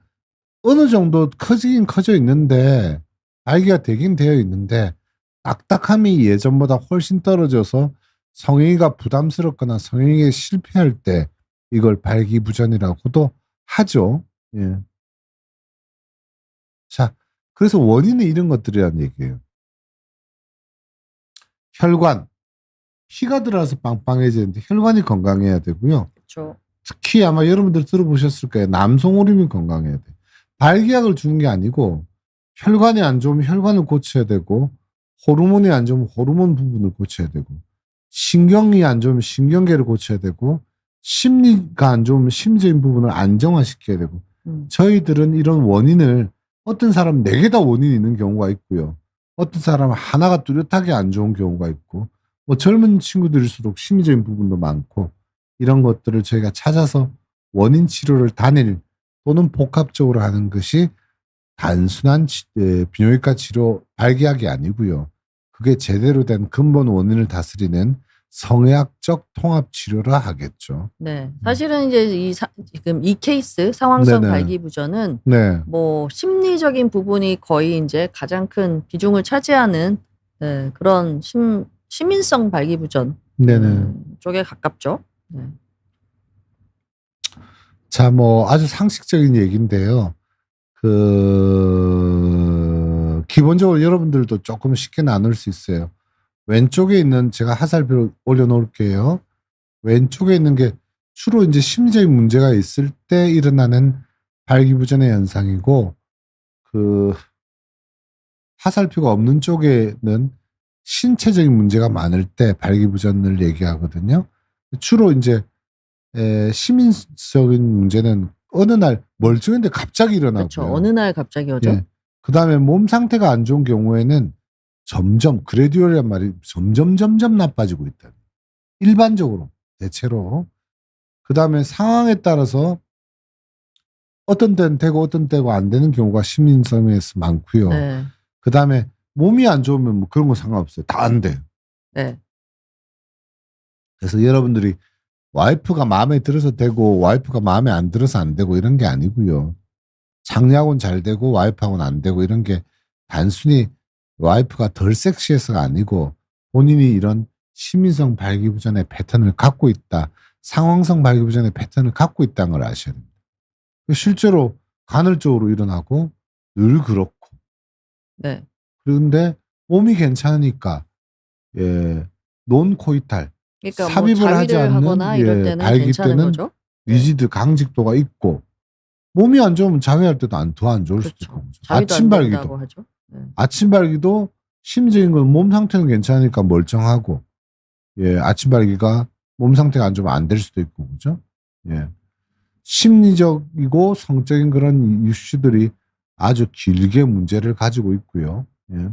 어느 정도 커지긴 커져 있는데 발기가 되긴 되어 있는데 딱딱함이 예전보다 훨씬 떨어져서 성행위가 부담스럽거나 성행위에 실패할 때 이걸 발기부전이라고도 하죠. 예. 자, 그래서 원인은 이런 것들이란 얘기예요. 혈관, 피가 들어와서 빵빵해지는데 혈관이 건강해야 되고요. 그렇죠. 특히 아마 여러분들 들어보셨을 거예요. 남성 호르몬이 건강해야 돼. 발기약을 주는 게 아니고 혈관이 안 좋으면 혈관을 고쳐야 되고 호르몬이 안 좋으면 호르몬 부분을 고쳐야 되고 신경이 안 좋으면 신경계를 고쳐야 되고 심리가 안 좋으면 심리적인 부분을 안정화시켜야 되고 저희들은 이런 원인을 어떤 사람은 4개 다 원인이 있는 경우가 있고요. 어떤 사람은 하나가 뚜렷하게 안 좋은 경우가 있고 뭐 젊은 친구들일수록 심리적인 부분도 많고 이런 것들을 저희가 찾아서 원인 치료를 단일 또는 복합적으로 하는 것이 단순한 비뇨기과 치료 발기약이 아니고요. 그게 제대로 된 근본 원인을 다스리는 성의학적 통합 치료라 하겠죠. 네, 사실은 이제 지금 이 케이스 상황성 발기부전은 뭐 심리적인 부분이 거의 이제 가장 큰 비중을 차지하는 그런 시민성 발기부전 쪽에 가깝죠. 네. 자, 뭐 아주 상식적인 얘기인데요. 기본적으로 여러분들도 조금 쉽게 나눌 수 있어요. 왼쪽에 있는 제가 하살표를 올려놓을게요. 왼쪽에 있는 게 주로 이제 심리적인 문제가 있을 때 일어나는 발기부전의 현상이고 하살표가 없는 쪽에는 신체적인 문제가 많을 때 발기부전을 얘기하거든요. 주로 이제 시민적인 문제는 어느 날 멀쩡한데 갑자기 일어나고요. 그렇죠. 어느 날 갑자기 오죠. 예. 그다음에 몸 상태가 안 좋은 경우에는 점점 그레듀얼이란 말이 점점 나빠지고 있다. 일반적으로 대체로. 그다음에 상황에 따라서 어떤 때는 되고 어떤 때가 안 되는 경우가 시민성에서 많고요. 네. 그다음에 몸이 안 좋으면 뭐 그런 거 상관없어요. 다 안 돼요. 네. 그래서 여러분들이 와이프가 마음에 들어서 되고 와이프가 마음에 안 들어서 안 되고 이런 게 아니고요. 장녀하고는 잘 되고 와이프하고는 안 되고 이런 게 단순히 와이프가 덜 섹시해서가 아니고 본인이 이런 시민성 발기부전의 패턴을 갖고 있다. 상황성 발기부전의 패턴을 갖고 있다는 걸 아셔야 됩니다. 실제로 간헐적으로 일어나고 늘 그렇고. 네. 그런데 몸이 괜찮으니까 논코이탈 그러니까 삽입을 뭐 하지 않는 하거나 이럴 때는 발기 괜찮은 때는 거죠. 리지드 강직도가 있고 몸이 안 좋으면 자위할 때도 더 안 좋을 수도 있고. 아침 발기도. 아침 발기도 심리적인 건 몸 상태는 괜찮으니까 멀쩡하고 아침 발기가 몸 상태가 안 좋으면 안 될 수도 있고 그죠? 예. 심리적이고 성적인 그런 이슈들이 아주 길게 문제를 가지고 있고요. 예.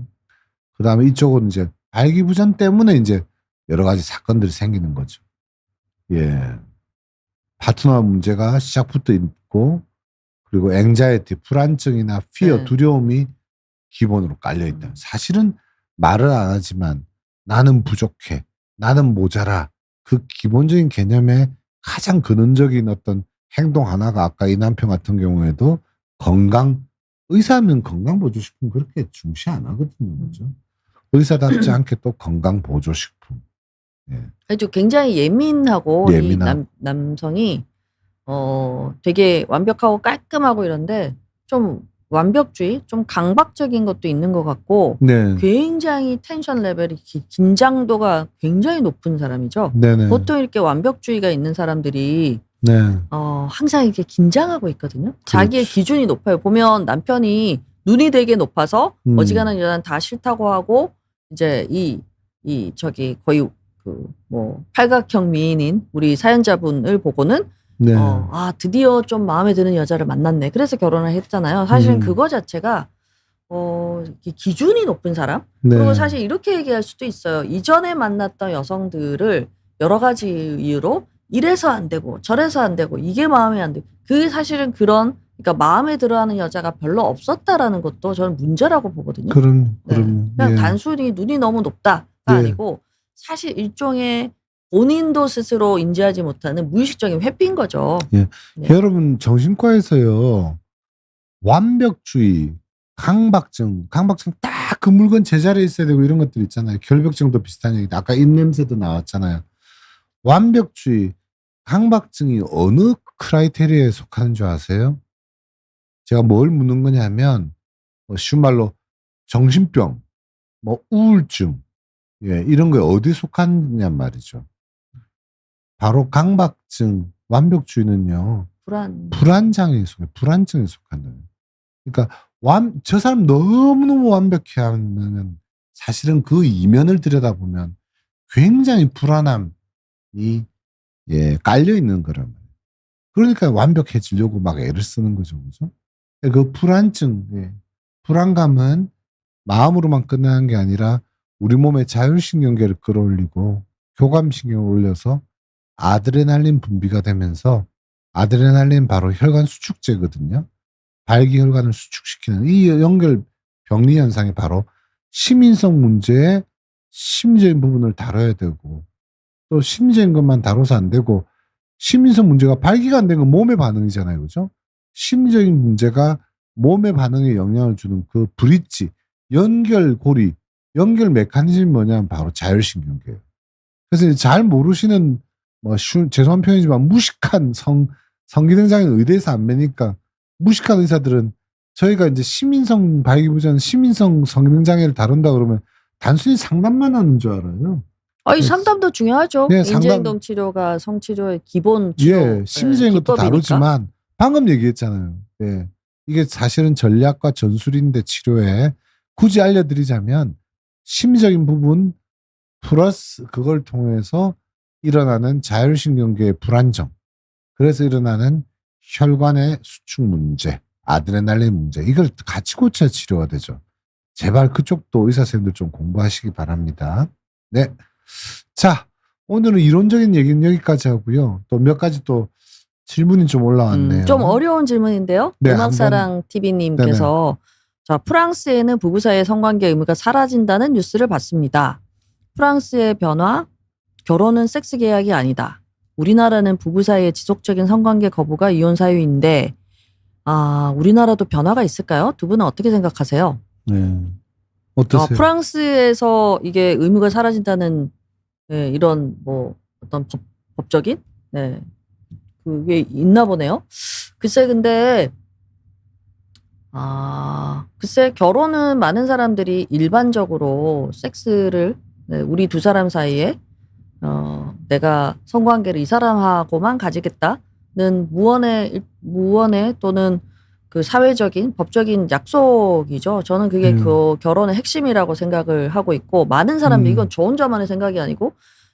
그 다음에 이쪽은 이제 발기부전 때문에 이제 여러 가지 사건들이 생기는 거죠. 예. 파트너 문제가 시작부터 있고, 그리고 앵자이티, 불안증이나 피어, 두려움이 기본으로 깔려있다. 사실은 말을 안 하지만 나는 부족해, 나는 모자라, 그 기본적인 개념의 가장 근원적인 어떤 행동 하나가 아까 이 남편 같은 경우에도 건강, 의사는 건강보조식품 그렇게 중시 안 하거든요. 그죠? 의사답지 않게 또 건강보조식품. 예. 아주 굉장히 예민하고 이 남성이 되게 완벽하고 깔끔하고 이런데 좀 완벽주의, 좀 강박적인 것도 있는 것 같고 네. 굉장히 텐션 레벨이 긴장도가 굉장히 높은 사람이죠. 네네. 보통 이렇게 완벽주의가 있는 사람들이 네. 항상 이렇게 긴장하고 있거든요. 그렇지. 자기의 기준이 높아요. 보면 남편이 눈이 되게 높아서 어지간한 여자는 다 싫다고 하고 이제 저기 거의 그 뭐 팔각형 미인인 우리 사연자분을 보고는 네. 드디어 좀 마음에 드는 여자를 만났네. 그래서 결혼을 했잖아요. 사실은 그거 자체가 기준이 높은 사람. 네. 그리고 사실 이렇게 얘기할 수도 있어요. 이전에 만났던 여성들을 여러 가지 이유로 이래서 안 되고 저래서 안 되고 이게 마음에 안 들고 그 사실은 그러니까 마음에 들어하는 여자가 별로 없었다라는 것도 저는 문제라고 보거든요. 그럼 그냥 예. 단순히 눈이 너무 높다가 예. 아니고 사실 일종의 본인도 스스로 인지하지 못하는 무의식적인 회피인 거죠. 예. 네. 여러분 정신과에서요 완벽주의, 강박증 딱 그 물건 제자리에 있어야 되고 이런 것들 있잖아요. 결벽증도 비슷한 얘기다. 아까 입냄새도 나왔잖아요. 완벽주의, 강박증이 어느 크라이테리아에 속하는 줄 아세요? 제가 뭘 묻는 거냐면 쉬운 말로 정신병, 우울증, 예, 이런 거에 어디 속하느냐 말이죠. 바로 강박증, 완벽주의는요. 불안장애에 속해요. 불안증에 속한다. 그러니까 저 사람 너무너무 완벽해 하면 사실은 그 이면을 들여다보면 굉장히 불안함이 깔려 있는 거란 말이에요. 그러니까 완벽해지려고 막 애를 쓰는 거죠. 그죠? 그 불안증, 불안감은 마음으로만 끝나는 게 아니라 우리 몸의 자율신경계를 끌어올리고 교감신경을 올려서 아드레날린 분비가 되면서 아드레날린 바로 혈관 수축제거든요. 발기혈관을 수축시키는 이 연결 병리 현상이 바로 시민성 문제의 심리적인 부분을 다뤄야 되고 또 심리적인 것만 다뤄서 안 되고 시민성 문제가 발기가 안 된 건 몸의 반응이잖아요. 그죠? 심리적인 문제가 몸의 반응에 영향을 주는 그 브릿지, 연결고리, 연결 메커니즘이 뭐냐면 바로 자율신경계예요. 그래서 잘 모르시는 죄송한 표현이지만 무식한 성기능장애는 의대에서 안 매니까 무식한 의사들은 저희가 이제 시민성 발기부전, 시민성 성기능장애를 다룬다 그러면 단순히 상담만 하는 줄 알아요. 이 상담도 중요하죠. 네, 인지행동 치료가 성치료의 기본 치료. 예, 심리적인 것도 다루지만 방금 얘기했잖아요. 예, 이게 사실은 전략과 전술인데 치료에 굳이 알려드리자면 심리적인 부분 플러스 그걸 통해서 일어나는 자율신경계의 불안정, 그래서 일어나는 혈관의 수축 문제, 아드레날린 문제, 이걸 같이 고쳐야 치료가 되죠. 제발 그쪽도 의사 선생님들 좀 공부하시기 바랍니다. 네. 자, 오늘은 이론적인 얘기는 여기까지 하고요. 또 몇 가지 또 질문이 좀 올라왔네요. 좀 어려운 질문인데요. 네, 음악사랑 TV님께서 자, 프랑스에는 부부 사이의 성관계 의무가 사라진다는 뉴스를 봤습니다. 프랑스의 변화, 결혼은 섹스 계약이 아니다. 우리나라는 부부 사이의 지속적인 성관계 거부가 이혼 사유인데 우리나라도 변화가 있을까요? 두 분은 어떻게 생각하세요? 네. 어떠세요? 프랑스에서 이게 의무가 사라진다는 이런 어떤 법적인 그게 있나 보네요. 글쎄 근데 글쎄 결혼은 많은 사람들이 일반적으로 섹스를 우리 두 사람 사이에 내가 성관계를 이 사람하고만 가지겠다는 무언의 또는 그 사회적인 법적인 약속이죠. 저는 그게 그 결혼의 핵심이라고 생각을 하고 있고 많은 사람들이 이건 저 혼자만의 생각이 아니고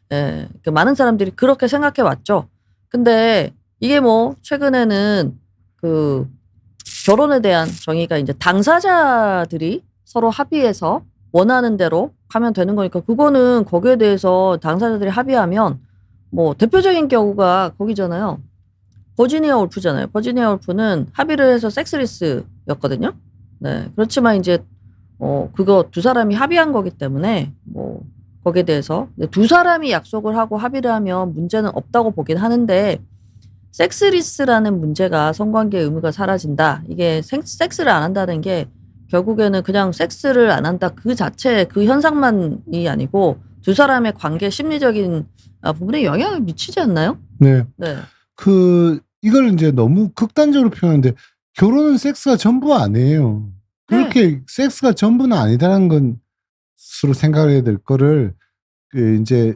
그 많은 사람들이 그렇게 생각해 왔죠. 근데 이게 뭐 최근에는 그 결혼에 대한 정의가 이제 당사자들이 서로 합의해서 원하는 대로 가면 되는 거니까 그거는 거기에 대해서 당사자들이 합의하면 뭐 대표적인 경우가 거기잖아요. 버지니아 울프잖아요. 버지니아 울프는 합의를 해서 섹스리스였거든요. 네. 그렇지만 이제 그거 두 사람이 합의한 거기 때문에 뭐 거기에 대해서 두 사람이 약속을 하고 합의를 하면 문제는 없다고 보긴 하는데 섹스리스라는 문제가 성관계의 의무가 사라진다. 이게 섹스를 안 한다는 게 결국에는 그냥 섹스를 안 한다 그 자체 그 현상만이 아니고 두 사람의 관계 심리적인 부분에 영향을 미치지 않나요? 네. 네. 이걸 이제 너무 극단적으로 표현하는데 결혼은 섹스가 전부 아니에요. 그렇게 네. 섹스가 전부는 아니다라는 것으로 생각을 해야 될 거를 이제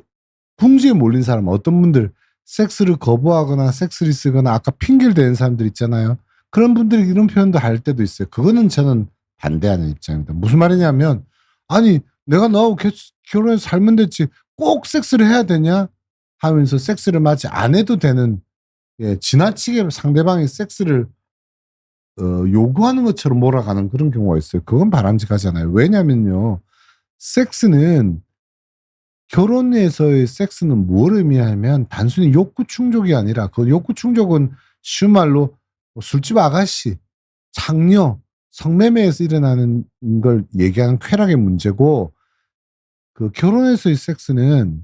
궁지에 몰린 사람 어떤 분들 섹스를 거부하거나 섹스리스거나 아까 핑계를 대는 사람들 있잖아요. 그런 분들이 이런 표현도 할 때도 있어요. 그거는 저는 반대하는 입장입니다. 무슨 말이냐면 아니 내가 너하고 결혼해서 살면 됐지 꼭 섹스를 해야 되냐 하면서 섹스를 마치 안 해도 되는 지나치게 상대방이 섹스를 요구하는 것처럼 몰아가는 그런 경우가 있어요. 그건 바람직하잖아요. 왜냐면요. 섹스는 결혼에서의 섹스는 뭘 의미하면 단순히 욕구 충족이 아니라 그 욕구 충족은 쉬운 말로 술집 아가씨, 장녀, 성매매에서 일어나는 걸 얘기하는 쾌락의 문제고 그 결혼에서의 섹스는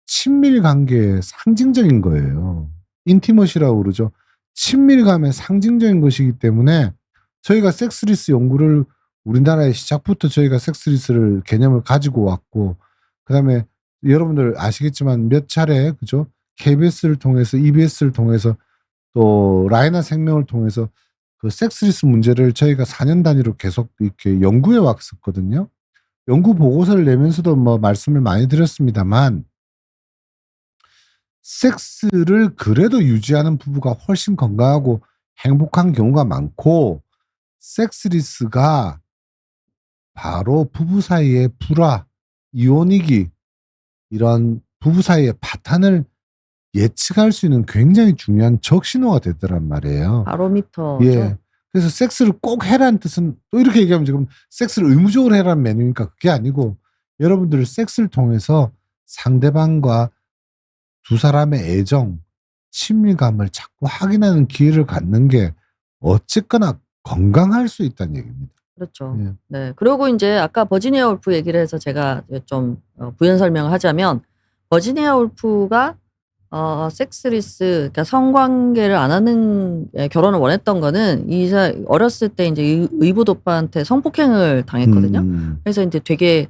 친밀 관계의 상징적인 거예요. 인티머시라고 그러죠. 친밀감의 상징적인 것이기 때문에 저희가 섹스리스 연구를 우리나라의 시작부터 저희가 섹스리스를 개념을 가지고 왔고 그다음에 여러분들 아시겠지만 몇 차례 그죠? KBS를 통해서 EBS를 통해서 또 라이나 생명을 통해서 그 섹스리스 문제를 저희가 4년 단위로 계속 이렇게 연구해 왔었거든요. 연구 보고서를 내면서도 뭐 말씀을 많이 드렸습니다만 섹스를 그래도 유지하는 부부가 훨씬 건강하고 행복한 경우가 많고 섹스리스가 바로 부부 사이의 불화, 이혼이기 이런 부부 사이의 파탄을 예측할 수 있는 굉장히 중요한 적신호가 되더란 말이에요. 바로미터죠. 예. 그래서 섹스를 꼭 해라는 뜻은 또 이렇게 얘기하면 지금 섹스를 의무적으로 해라는 메뉴니까 그게 아니고 여러분들 섹스를 통해서 상대방과 두 사람의 애정, 친밀감을 자꾸 확인하는 기회를 갖는 게 어쨌거나 건강할 수 있다는 얘기입니다. 그렇죠. 예. 네. 그리고 이제 아까 버지니아 울프 얘기를 해서 제가 좀 부연 설명을 하자면 버지니아 울프가 섹스리스 그러니까 성관계를 안 하는 결혼을 원했던 거는 어렸을 때 이제 의붓 오빠한테 성폭행을 당했거든요. 그래서 이제 되게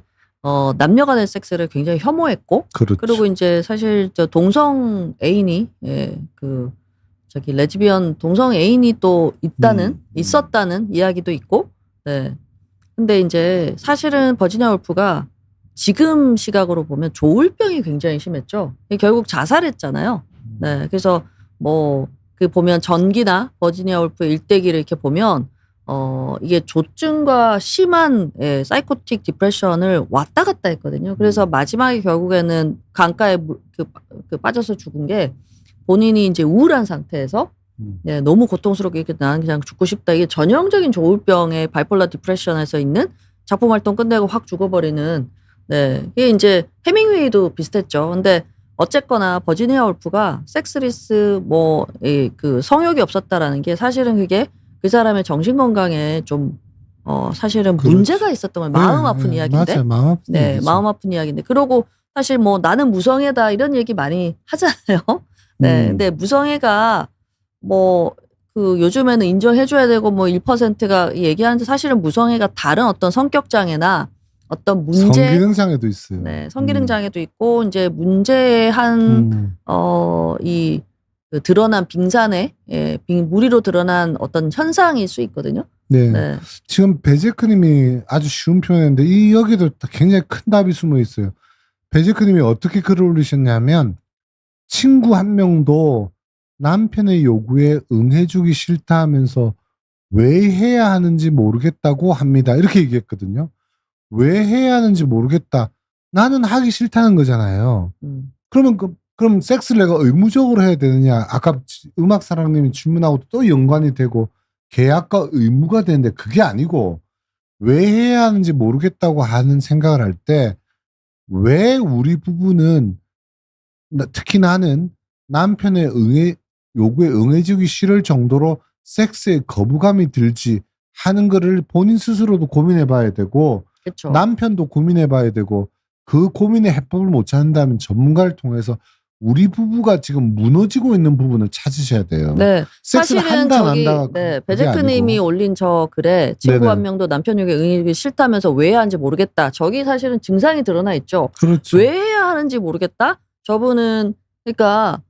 남녀간의 섹스를 굉장히 혐오했고 그렇죠. 그리고 이제 사실 저 동성 애인이 저기 레즈비언 동성 애인이 또 있었다는 이야기도 있고 네. 근데 이제 사실은 버지니아 울프가 지금 시각으로 보면 조울병이 굉장히 심했죠. 결국 자살했잖아요. 네. 그래서 뭐 그 보면 전기나 버지니아 울프 일대기를 이렇게 보면 이게 조증과 심한 사이코틱 디프레션을 왔다 갔다 했거든요. 그래서 마지막에 결국에는 강가에 빠져서 죽은 게 본인이 이제 우울한 상태에서 네, 너무 고통스럽게 이렇게 나는 그냥 죽고 싶다. 이게 전형적인 조울병의 바이폴라 디프레션에서 있는 작품 활동 끝내고 확 죽어버리는 네. 이게 이제 해밍웨이도 비슷했죠. 근데 어쨌거나 버지니아 울프가 섹스리스 그 성욕이 없었다라는 게 사실은 그게 그 사람의 정신 건강에 좀 사실은 그렇지. 문제가 있었던 거예요. 마음 아픈 이야기인데. 맞아요. 마음 아픈 네, 이야기죠. 마음 아픈 이야기인데. 그러고 사실 뭐 나는 무성애다 이런 얘기 많이 하잖아요. 네. 근데 무성애가 뭐 그 요즘에는 인정해줘야 되고 뭐 1%가 얘기하는데 사실은 무성애가 다른 어떤 성격 장애나 어떤 문제 성기능 장애도 있어요. 네, 성기능 장애도 있고 이제 문제한 그 드러난 빙산에 무리로 드러난 어떤 현상일 수 있거든요. 네. 네. 지금 베제크님이 아주 쉬운 표현인데 이 여기도 굉장히 큰 답이 숨어 있어요. 베제크님이 어떻게 글을 올리셨냐면 친구 한 명도 남편의 요구에 응해주기 싫다 하면서 왜 해야 하는지 모르겠다고 합니다. 이렇게 얘기했거든요. 왜 해야 하는지 모르겠다. 나는 하기 싫다는 거잖아요. 그러면 그럼 섹스를 내가 의무적으로 해야 되느냐? 아까 음악사랑님이 질문하고 또 연관이 되고 계약과 의무가 되는데 그게 아니고 왜 해야 하는지 모르겠다고 하는 생각을 할 때 왜 우리 부부는 특히 나는 남편의 요구에 응해주기 싫을 정도로 섹스에 거부감이 들지 하는 거를 본인 스스로도 고민해 봐야 되고 그쵸. 남편도 고민해 봐야 되고 그 고민의 해법을 못 찾는다면 전문가를 통해서 우리 부부가 지금 무너지고 있는 부분을 찾으셔야 돼요. 네. 섹스를 사실은 한다 안 저기 한다 베제크님이 올린 저 글에 친구 네네. 한 명도 남편 욕에 응해주기 싫다면서 왜 해야 하는지 모르겠다. 저기 사실은 증상이 드러나 있죠. 그렇죠. 왜 해야 하는지 모르겠다. 저분은 그러니까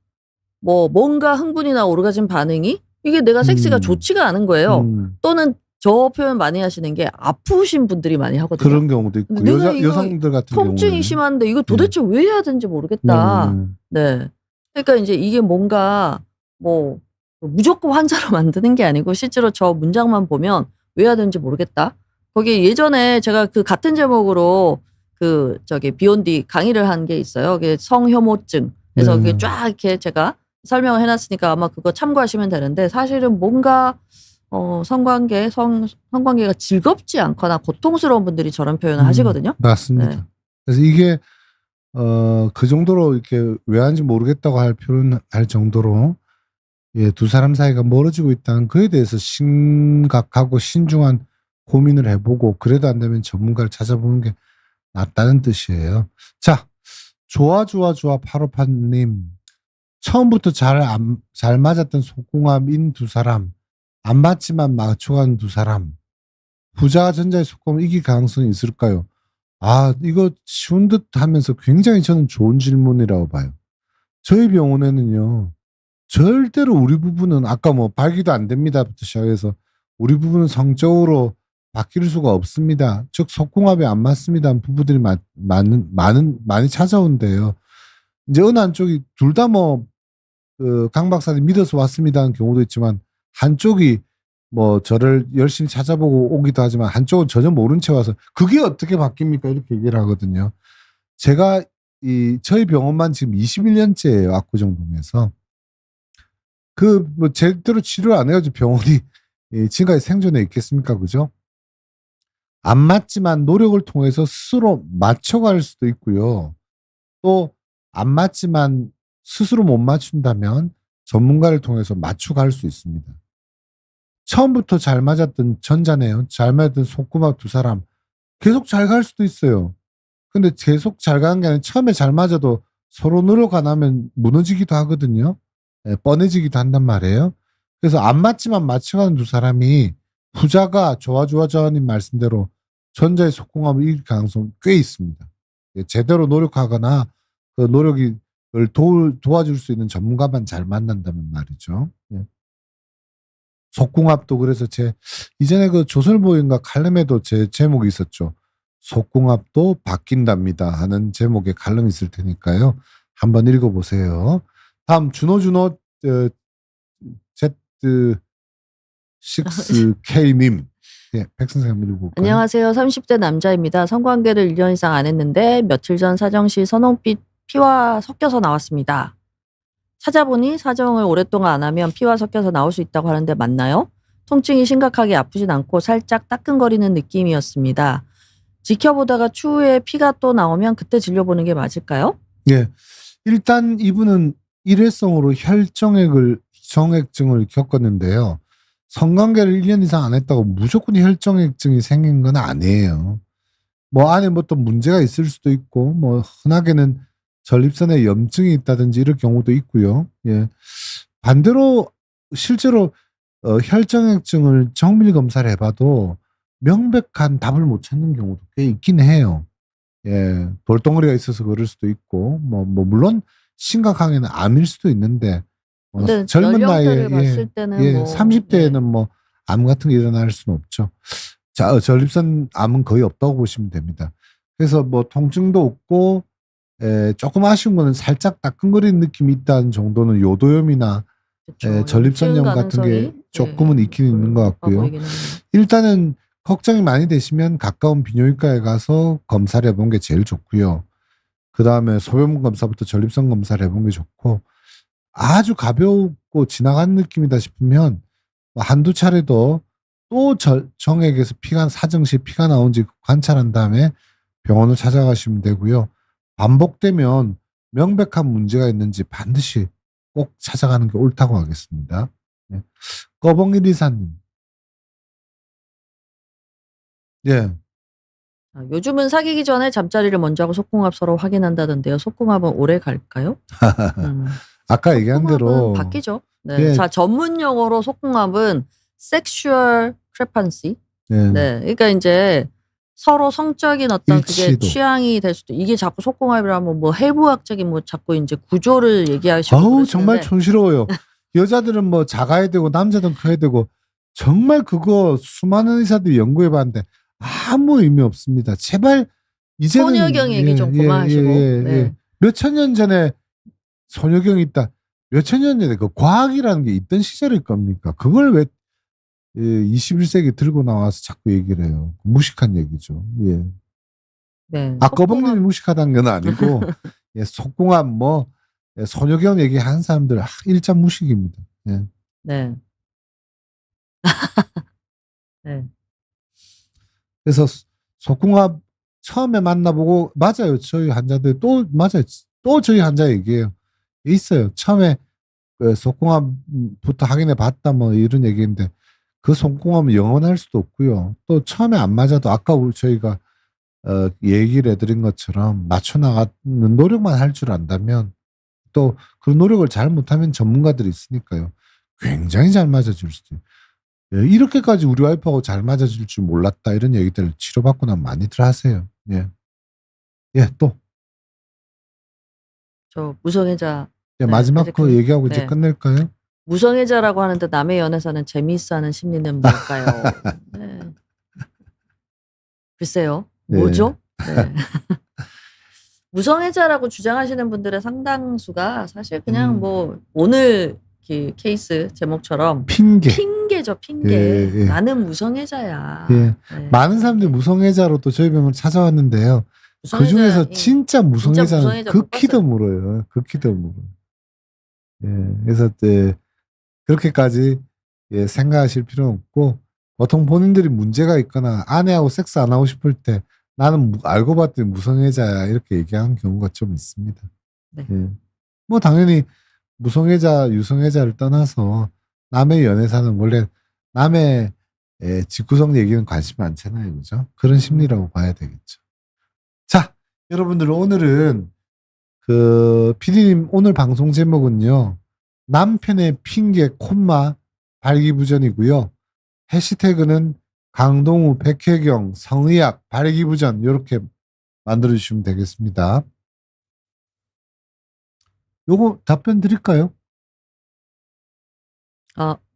뭐 뭔가 흥분이나 오르가즘 반응이 이게 내가 섹스가 좋지가 않은 거예요. 또는 저 표현 많이 하시는 게 아프신 분들이 많이 하거든요. 그런 경우도 있고 여성들 같은 경우는 통증이 심한데 이거 도대체 왜 해야 되는지 모르겠다. 네. 그러니까 이제 이게 뭔가 뭐 무조건 환자로 만드는 게 아니고 실제로 저 문장만 보면 왜 해야 되는지 모르겠다. 거기 예전에 제가 그 같은 제목으로 그 저기 비욘디 강의를 한 게 있어요. 그게 성혐오증. 그래서 그게 쫙 이렇게 제가 설명을 해놨으니까 아마 그거 참고하시면 되는데 사실은 뭔가 성관계가 즐겁지 않거나 고통스러운 분들이 저런 표현을 하시거든요. 맞습니다. 네. 그래서 이게 그 정도로 이렇게 왜 하는지 모르겠다고 할 정도로 두 사람 사이가 멀어지고 있다는 그에 대해서 심각하고 신중한 고민을 해보고 그래도 안 되면 전문가를 찾아보는 게 낫다는 뜻이에요. 자, 좋아 858님 처음부터 잘 맞았던 속궁합인 두 사람 안 맞지만 맞춰간 두 사람 부자가 전자의 속궁합을 이길 가능성이 있을까요? 아, 이거 쉬운 듯 하면서 굉장히 저는 좋은 질문이라고 봐요. 저희 병원에는요, 절대로 우리 부부는 아까 뭐 발기도 안 됩니다부터 시작해서 우리 부부는 성적으로 바뀔 수가 없습니다. 즉 속궁합이 안 맞습니다. 부부들이 많이 찾아온대요. 이제 어느 한쪽이 둘 다 뭐 강 박사님 믿어서 왔습니다 하는 경우도 있지만 한쪽이 뭐 저를 열심히 찾아보고 오기도 하지만 한쪽은 전혀 모른 채 와서 그게 어떻게 바뀝니까? 이렇게 얘기를 하거든요. 제가 저희 병원만 지금 21년째예요. 압구정동에서. 뭐 제대로 치료를 안 해가지고 병원이 지금까지 생존해 있겠습니까? 그죠? 안 맞지만 노력을 통해서 스스로 맞춰갈 수도 있고요. 또 안 맞지만 스스로 못 맞춘다면 전문가를 통해서 맞춰갈 수 있습니다. 처음부터 잘 맞았던 전자네요. 잘 맞았던 속궁합 두 사람 계속 잘 갈 수도 있어요. 근데 계속 잘 가는 게 아니라 처음에 잘 맞아도 서로 노력 안 하면 무너지기도 하거든요. 뻔해지기도 한단 말이에요. 그래서 안 맞지만 맞춰가는 두 사람이 부자가 조아님 말씀대로 전자의 속궁합을 이길 가능성이 꽤 있습니다. 제대로 노력하거나 그 노력을 도와줄 수 있는 전문가만 잘 만난다면 말이죠. 속궁합도 그래서 이전에 그 조선일보인가 칼럼에도 제 제목이 있었죠. 속궁합도 바뀐답니다 하는 제목의 칼럼이 있을 테니까요. 한번 읽어보세요. 다음 준호 Z6K님. 네, 백선생 한번 읽어볼까요? 안녕하세요. 30대 남자입니다. 성관계를 1년 이상 안 했는데 며칠 전 사정시 선홍빛 피와 섞여서 나왔습니다. 찾아보니 사정을 오랫동안 안 하면 피와 섞여서 나올 수 있다고 하는데 맞나요? 통증이 심각하게 아프진 않고 살짝 따끔거리는 느낌이었습니다. 지켜보다가 추후에 피가 또 나오면 그때 진료보는 게 맞을까요? 예. 일단 이분은 일회성으로 혈정액증을 겪었는데요. 성관계를 1년 이상 안 했다고 무조건 혈정액증이 생긴 건 아니에요. 뭐 안에 뭐 또 문제가 있을 수도 있고 뭐 흔하게는 전립선에 염증이 있다든지 이럴 경우도 있고요. 예. 반대로 실제로 혈정액증을 정밀 검사를 해봐도 명백한 답을 못 찾는 경우도 꽤 있긴 해요. 예, 돌덩어리가 있어서 그럴 수도 있고, 뭐 물론 심각하게는 암일 수도 있는데, 젊은 나이에 봤을 때는 30대에는 뭐 암 같은 게 일어날 수는 없죠. 자, 전립선 암은 거의 없다고 보시면 됩니다. 그래서 뭐 통증도 없고, 조금 아쉬운 거는 살짝 따끔거리는 느낌이 있다는 정도는 요도염이나 전립선염 같은 게 조금은 있긴 있는 것 같고요. 일단은 걱정이 많이 되시면 가까운 비뇨기과에 가서 검사를 해보는 게 제일 좋고요. 그 다음에 소변 검사부터 전립선 검사를 해본 게 좋고, 아주 가볍고 지나간 느낌이다 싶으면 한두 차례 더 또 정액에서 사정시 피가 나온지 관찰한 다음에 병원을 찾아가시면 되고요. 반복되면 명백한 문제가 있는지 반드시 꼭 찾아가는 게 옳다고 하겠습니다. 네. 꺼벙이 리사님. 예. 요즘은 사귀기 전에 잠자리를 먼저 하고 속궁합 서로 확인한다던데요. 속궁합은 오래 갈까요? 아까 얘기한 대로 바뀌죠. 네. 예. 자, 전문 용어로 속궁합은 섹슈얼 크레판시. 예. 네. 그러니까 이제 서로 성적인 어떤 일치도. 그게 취향이 될 수도, 이게 자꾸 속궁합이라면 뭐 해부학적인 뭐 자꾸 이제 구조를 얘기하시고 아우 정말 촌스러워요. 여자들은 뭐 작아야 되고 남자들은 커야 되고, 정말 그거 수많은 의사들이 연구해 봤는데 아무 의미 없습니다. 제발 이제는 소녀경 얘기 좀 그만하시고. 네. 몇천 년 전에 소녀경이 있다. 몇천 년 전에 그 과학이라는 게 있던 시절일 겁니까? 그걸 왜 21세기 들고 나와서 자꾸 얘기를 해요. 무식한 얘기죠. 예. 네. 꺼벙님이 무식하다는 건 아니고 예, 속궁합 뭐 소녀경 얘기하는 사람들 일자 무식입니다. 예. 네. 네. 그래서 속궁합 처음에 만나보고, 맞아요. 저희 환자들 또 맞아요. 또 저희 환자 얘기예요. 있어요. 처음에 속궁합부터 확인해 봤다 뭐 이런 얘기인데, 그 속궁합은 영원할 수도 없고요. 또 처음에 안 맞아도 아까 저희가 얘기를 해드린 것처럼 맞춰 나가는 노력만 할 줄 안다면, 또 그 노력을 잘 못하면 전문가들이 있으니까요. 굉장히 잘 맞아줄 수도 있어요. 예, 이렇게까지 우리 와이프하고 잘 맞아줄 줄 몰랐다 이런 얘기들 치료받고 나면 많이들 하세요. 예. 예, 또. 저 무성애자. 예, 마지막 그 얘기하고 이제 끝낼까요? 무성애자라고 하는데 남의 연애사는 재미있어하는 심리는 뭘까요? 네. 글쎄요. 뭐죠? 네. 무성애자라고 주장하시는 분들의 상당수가 사실 그냥 뭐 오늘 그 케이스 제목처럼 핑계죠, 핑계. 예. 나는 무성애자야. 예. 네. 많은 사람들이 무성애자로 또 저희 병원을 찾아왔는데요. 그 중에서 진짜 무성애자는 극히 드물어요. 극히 드물어요. 예. 그래서 그렇게까지 생각하실 필요는 없고, 보통 본인들이 문제가 있거나 아내하고 섹스 안 하고 싶을 때 나는 알고 봤더니 무성애자야 이렇게 얘기하는 경우가 좀 있습니다. 네. 예. 뭐 당연히 무성애자, 유성애자를 떠나서 남의 연애사는 원래 남의 직구성 얘기는 관심 많잖아요. 그죠? 그런 심리라고 봐야 되겠죠. 자, 여러분들 오늘은 PD님 오늘 방송 제목은요. 남편의 핑계 콤마 발기부전이고요. 해시태그는 강동우, 백혜경, 성의학, 발기부전 이렇게 만들어주시면 되겠습니다. 요거 답변 드릴까요?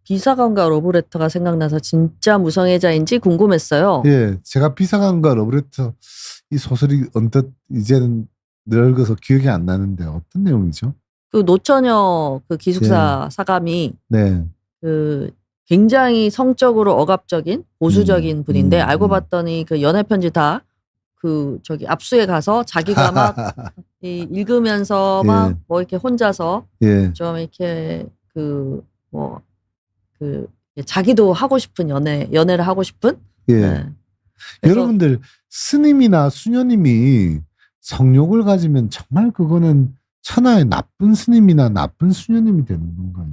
비사관과 러브레터가 생각나서 진짜 무성애자인지 궁금했어요. 예, 제가 비사관과 러브레터 이 소설이 언뜻 이제는 늙어서 기억이 안 나는데 어떤 내용이죠? 그 노처녀 그 기숙사 사감이 굉장히 성적으로 억압적인 보수적인 분인데 알고 봤더니 그 연애 편지 다 압수에 가서 자기가 막 읽으면서 막 뭐 이렇게 혼자서 좀 이렇게 자기도 하고 싶은 연애를 하고 싶은. 네. 여러분들 스님이나 수녀님이 성욕을 가지면 정말 그거는 천하의 나쁜 스님이나 나쁜 수녀님이 되는 건가요?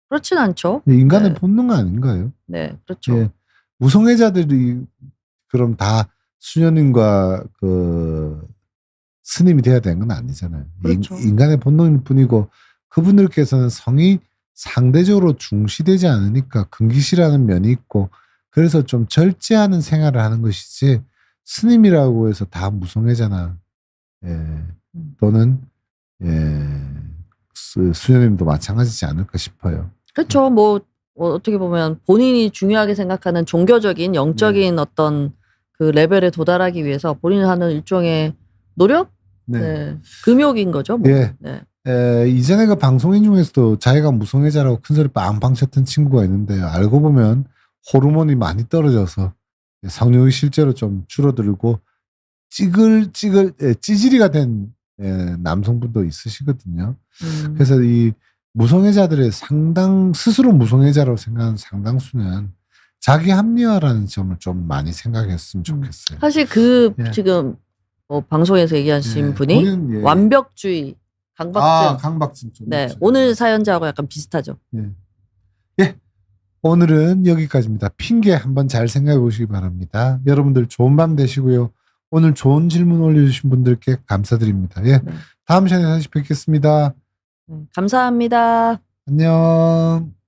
그렇진 않죠. 인간의 본능 아닌가요? 네, 그렇죠. 무성애자들이 그럼 다 수녀님과 스님이 돼야 되는 건 아니잖아요. 그렇죠. 인간의 본능일 뿐이고, 그분들께서는 성이 상대적으로 중시되지 않으니까 금기시라는 면이 있고, 그래서 좀 절제하는 생활을 하는 것이지, 스님이라고 해서 다 무성애자나 또는 수녀님도 마찬가지지 않을까 싶어요. 그렇죠. 뭐 어떻게 보면 본인이 중요하게 생각하는 종교적인 영적인 어떤 그 레벨에 도달하기 위해서 본인이 하는 일종의 노력? 금욕인 거죠. 뭐. 이전에 그 방송인 중에서도 자기가 무성애자라고 큰소리 빵빵 쳤던 친구가 있는데요. 알고 보면 호르몬이 많이 떨어져서 성욕이 실제로 좀 줄어들고 찌질이가 된 남성분도 있으시거든요. 그래서 이 무성애자들의 스스로 무성애자라고 생각하는 상당수는 자기 합리화라는 점을 좀 많이 생각했으면 좋겠어요. 사실 지금 방송에서 얘기하신 분이 완벽주의, 강박증. 네, 좀 오늘 사연자하고 약간 비슷하죠. 예. 오늘은 여기까지입니다. 핑계 한번 잘 생각해 보시기 바랍니다. 여러분들 좋은 밤 되시고요. 오늘 좋은 질문 올려주신 분들께 감사드립니다. 예. 다음 시간에 다시 뵙겠습니다. 감사합니다. 안녕.